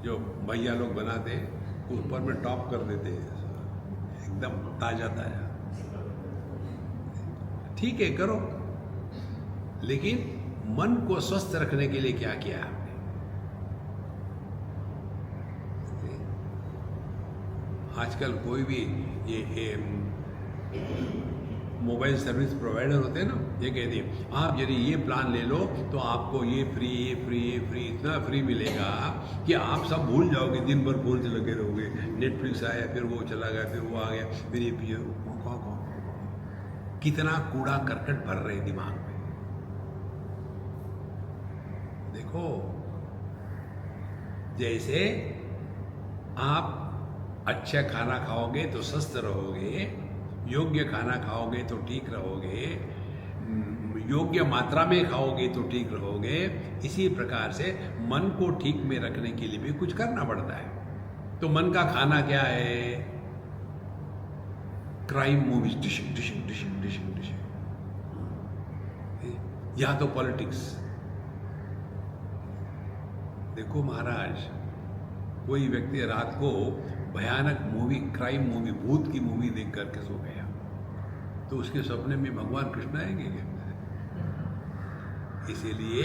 जो भैया लोग बनाते हैं ऊपर में टॉप कर देते हैं, एकदम ताजा ताजा। ठीक है करो, लेकिन मन को स्वस्थ रखने के लिए क्या किया आपने? आजकल कोई भी ये मोबाइल सर्विस प्रोवाइडर होते हैं ना, ये कहते हैं आप यदि ये प्लान ले लो तो आपको ये फ्री इतना फ्री मिलेगा कि आप सब भूल जाओगे, दिन भर फोन से लगे रहोगे। नेटफ्लिक्स आया, फिर वो चला गया, फिर वो आ गया, फिर ये कितना कूड़ा करकट भर रहे दिमाग में। देखो, जैसे आप अच्छा खाना खाओगे तो स्वस्थ रहोगे, योग्य खाना खाओगे तो ठीक रहोगे, योग्य मात्रा में खाओगे तो ठीक रहोगे, इसी प्रकार से मन को ठीक में रखने के लिए भी कुछ करना पड़ता है। तो मन का खाना क्या है? Crime movies, dishing dishing dishing dishing dishing, या तो पॉलिटिक्स। देखो महाराज, कोई व्यक्ति रात को भयानक मूवी, क्राइम मूवी, भूत की मूवी देख करके सो गया, तो उसके सपने में भगवान कृष्ण आएंगे क्या? इसीलिए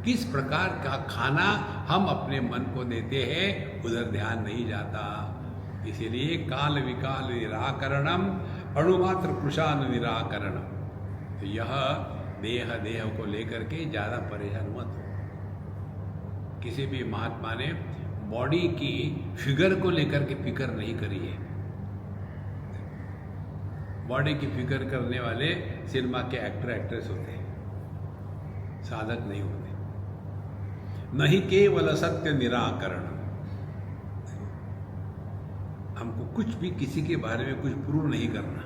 किस प्रकार का खाना हम अपने मन को देते हैं, उधर ध्यान नहीं जाता। इसीलिए काल विकाल निराकरणम, अणुमात्र कृशान निराकरणम। तो यह देह को लेकर के ज़्यादा परेशान मत हो। किसी भी महात्मा ने बॉडी की फिगर को लेकर के फिक्र नहीं करी है। बॉडी की फिक्र करने वाले सिनेमा के एक्टर एक्ट्रेस होते हैं, साधक नहीं होते। नहीं केवल सत्य निराकरण। हमको कुछ भी किसी के बारे में कुछ प्रूव नहीं करना।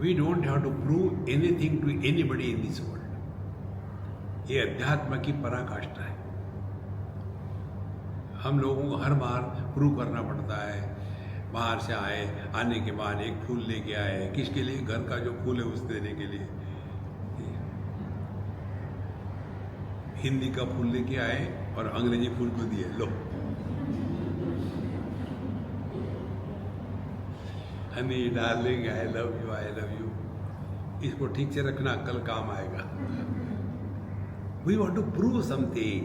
We don't have to prove anything to anybody in this world. ये अध्यात्म की पराकाष्ठा है। हम लोगों को हर बार प्रूव करना पड़ता है। बाहर से आने के बाद एक फूल लेके आए, किसके लिए? घर का जो फूल है उस देने के लिए। हिंदी का फूल लेके आए और अंग्रेजी फूल को दिए, लो honey darling, I love you. इसको ठीक से रखना, कल काम आएगा। We want to prove something.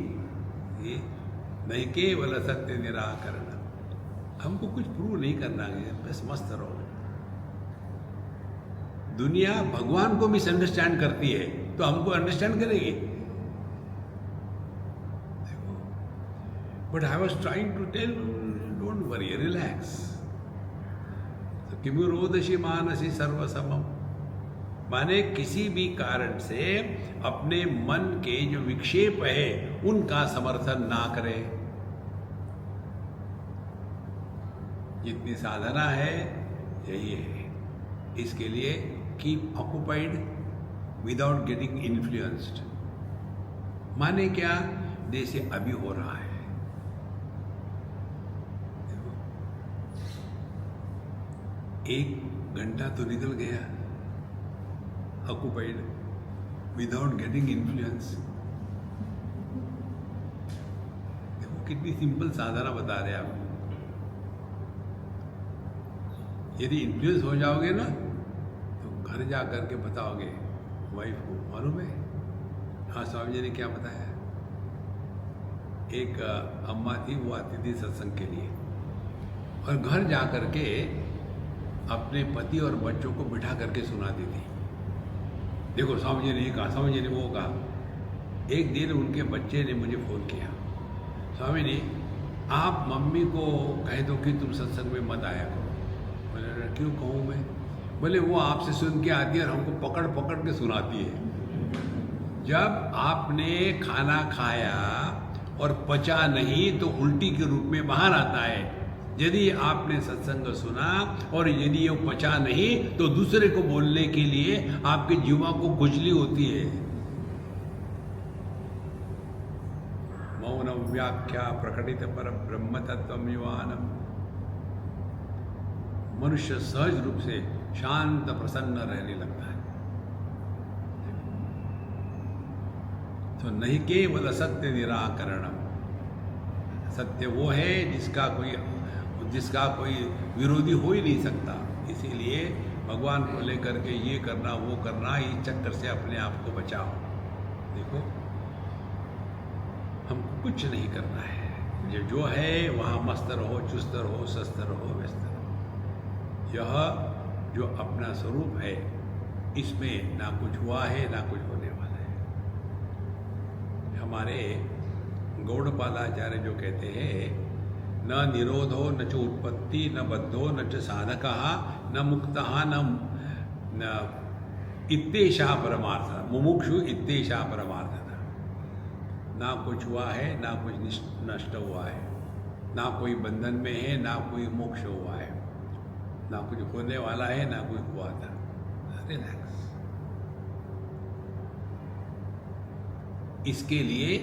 नहीं केवल सत्य निराकरण। हमको कुछ प्रूव नहीं करना है, बस मस्त रहो। दुनिया भगवान को मिसअंडरस्टैंड करती है तो हमको अंडरस्टैंड करेगी। But I was trying to tell, don't worry, relax. तो किमुरोदशी मानसी सर्वसमम, माने किसी भी कारण से अपने मन के जो विक्षेप है उनका समर्थन ना करें। जितनी साधना है यही है। इसके लिए keep occupied without getting influenced. माने क्या? जैसे अभी हो रहा है, एक घंटा तो निकल गया ऑक्युपाइड विदाउट गेटिंग इन्फ्लुएंस। देखो कितनी सिंपल साधना बता रहे हैं आप। यदि इन्फ्लुएंस हो जाओगे ना तो घर जा करके बताओगे वाइफ को, मालूम है हाँ स्वामी जी ने क्या बताया। एक अम्मा थी, वो आती थी सत्संग के लिए और घर जा करके अपने पति और बच्चों को बिठा करके सुनाती थी। देखो स्वामी जी ने ये कहा, स्वामी जी ने वो कहा। एक दिन उनके बच्चे ने मुझे फ़ोन किया, स्वामी जी आप मम्मी को कह दो कि तुम सत्संग में मत आया करो। बोले क्यों कहूँ मैं? बोले वो आपसे सुन के आती है और हमको पकड़ पकड़ के सुनाती है। जब आपने खाना खाया और पचा नहीं तो उल्टी के रूप में बाहर आता है। यदि आपने सत्संग सुना और यदि ये पचा नहीं तो दूसरे को बोलने के लिए आपके जीवा को खुजली होती है। मौन व्याख्या प्रकटित पर ब्रह्म तत्व युवानम। मनुष्य सहज रूप से शांत प्रसन्न रहने लगता है। तो नहीं केवल सत्य निराकरणम। सत्य वो है जिसका कोई विरोधी हो ही नहीं सकता। इसीलिए भगवान को लेकर के ये करना वो करना, इस चक्कर से अपने आप को बचाओ। देखो हमको कुछ नहीं करना है, जो है वहाँ मस्त रहो, चुस्त रहो, स्वस्थ रहो, व्यस्त रहो। यह जो अपना स्वरूप है, इसमें ना कुछ हुआ है ना कुछ होने वाला है। हमारे गौड़पादाचार्य जो कहते हैं, न निरोधो न च उत्पत्ति न बद्धो न च साधकः न मुक्तः न इत्येषा परमार्थ मुमुक्षु इत्येषा परमार्थता। ना कुछ हुआ है ना कुछ नष्ट हुआ है, ना कोई बंधन में है ना कोई मोक्ष हुआ है, ना कुछ होने वाला है ना कुछ हुआ था। रिलैक्स। इसके लिए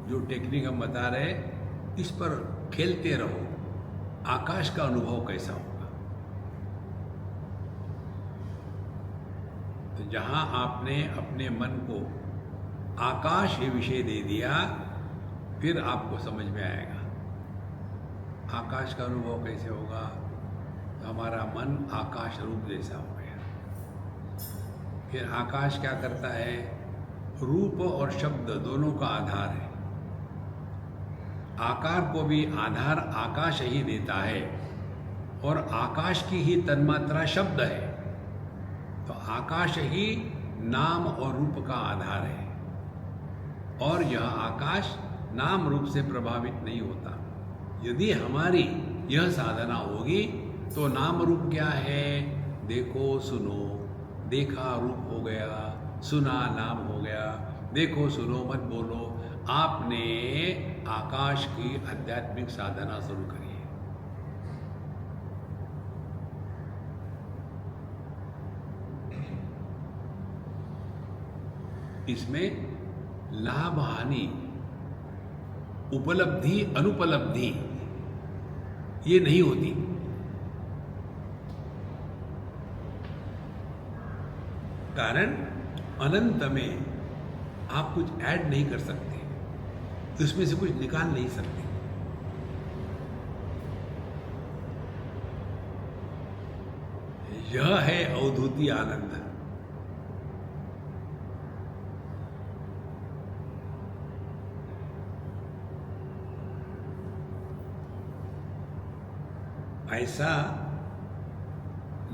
जो टेक्निक हम बता रहे हैं, इस पर खेलते रहो। आकाश का अनुभव कैसा होगा? तो जहां आपने अपने मन को आकाश ये विषय दे दिया, फिर आपको समझ में आएगा आकाश का अनुभव कैसे होगा। तो हमारा मन आकाश रूप जैसा हो गया। फिर आकाश क्या करता है? रूप और शब्द दोनों का आधार है। आकार को भी आधार आकाश ही देता है, और आकाश की ही तन्मात्रा शब्द है। तो आकाश ही नाम और रूप का आधार है, और यह आकाश नाम रूप से प्रभावित नहीं होता। यदि हमारी यह साधना होगी तो नाम रूप क्या है? देखो सुनो, देखा रूप हो गया, सुना नाम हो गया, देखो सुनो मत बोलो। आपने आकाश की आध्यात्मिक साधना शुरू करी है। इसमें लाभ हानि, उपलब्धि अनुपलब्धि ये नहीं होती। कारण अनंत में आप कुछ ऐड नहीं कर सकते, उसमें से कुछ निकाल नहीं सकते। यह है अवधूति आनंद। ऐसा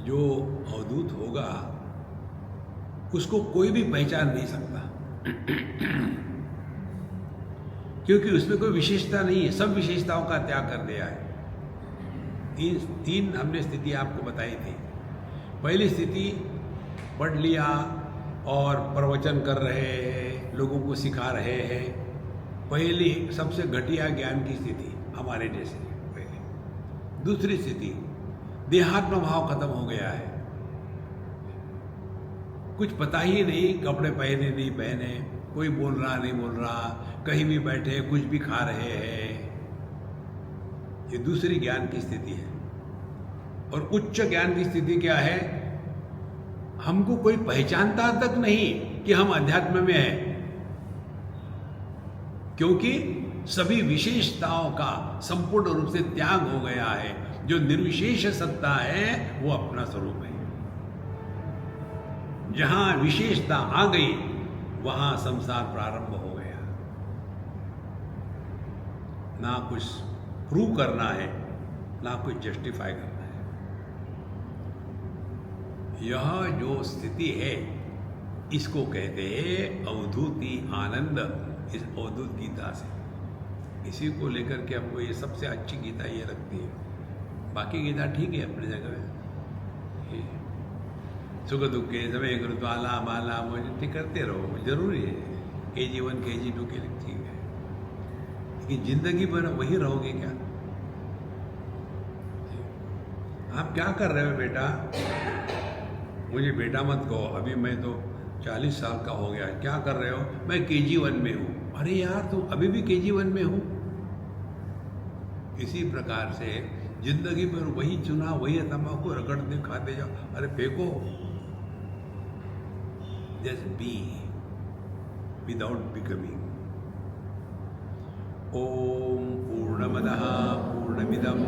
जो अवधूत होगा उसको कोई भी पहचान नहीं सकता, क्योंकि उसमें कोई विशेषता नहीं है। सब विशेषताओं का त्याग कर दिया है। तीन हमने स्थिति आपको बताई थी। पहली स्थिति पढ़ लिया और प्रवचन कर रहे हैं, लोगों को सिखा रहे हैं। पहली सबसे घटिया ज्ञान की स्थिति हमारे जैसे। पहले दूसरी स्थिति देहात्म भाव खत्म हो गया है, कुछ पता ही नहीं, कपड़े पहने नहीं पहने, कोई बोल रहा नहीं बोल रहा, कहीं भी बैठे कुछ भी खा रहे हैं। ये दूसरी ज्ञान की स्थिति है। और उच्च ज्ञान की स्थिति क्या है? हमको कोई पहचानता तक नहीं कि हम अध्यात्म में हैं, क्योंकि सभी विशेषताओं का संपूर्ण रूप से त्याग हो गया है। जो निर्विशेष सत्ता है वो अपना स्वरूप है। जहां विशेषता आ गई वहां संसार प्रारंभ हो गया। ना कुछ प्रूव करना है, ना कुछ जस्टिफाई करना है। यह जो स्थिति है इसको कहते हैं अवधूति आनंद। इस अवधूत गीता से, इसी को लेकर के हमको ये सबसे अच्छी गीता ये लगती है। बाकी गीता ठीक है अपनी जगह है, सुख दुख के समय गुरुद्वाला माला मोजती करते रहो, जरूरी है। KG1 KG2 के लिए ठीक है, लेकिन जिंदगी भर वही रहोगे क्या? आप क्या कर रहे हो बेटा? मुझे बेटा मत कहो, अभी मैं तो 40 साल का हो गया। क्या कर रहे हो? मैं KG1 में हूं। अरे यार तू अभी भी KG1 में हूं। इसी प्रकार से जिंदगी भर वही चुना, वही तंबाकू रगड़ते खाते जाओ। अरे फेंको। Just be without becoming. ओम पूर्णमदः पूर्णमिदं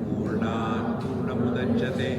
पूर्णात् पूर्णमुदच्यते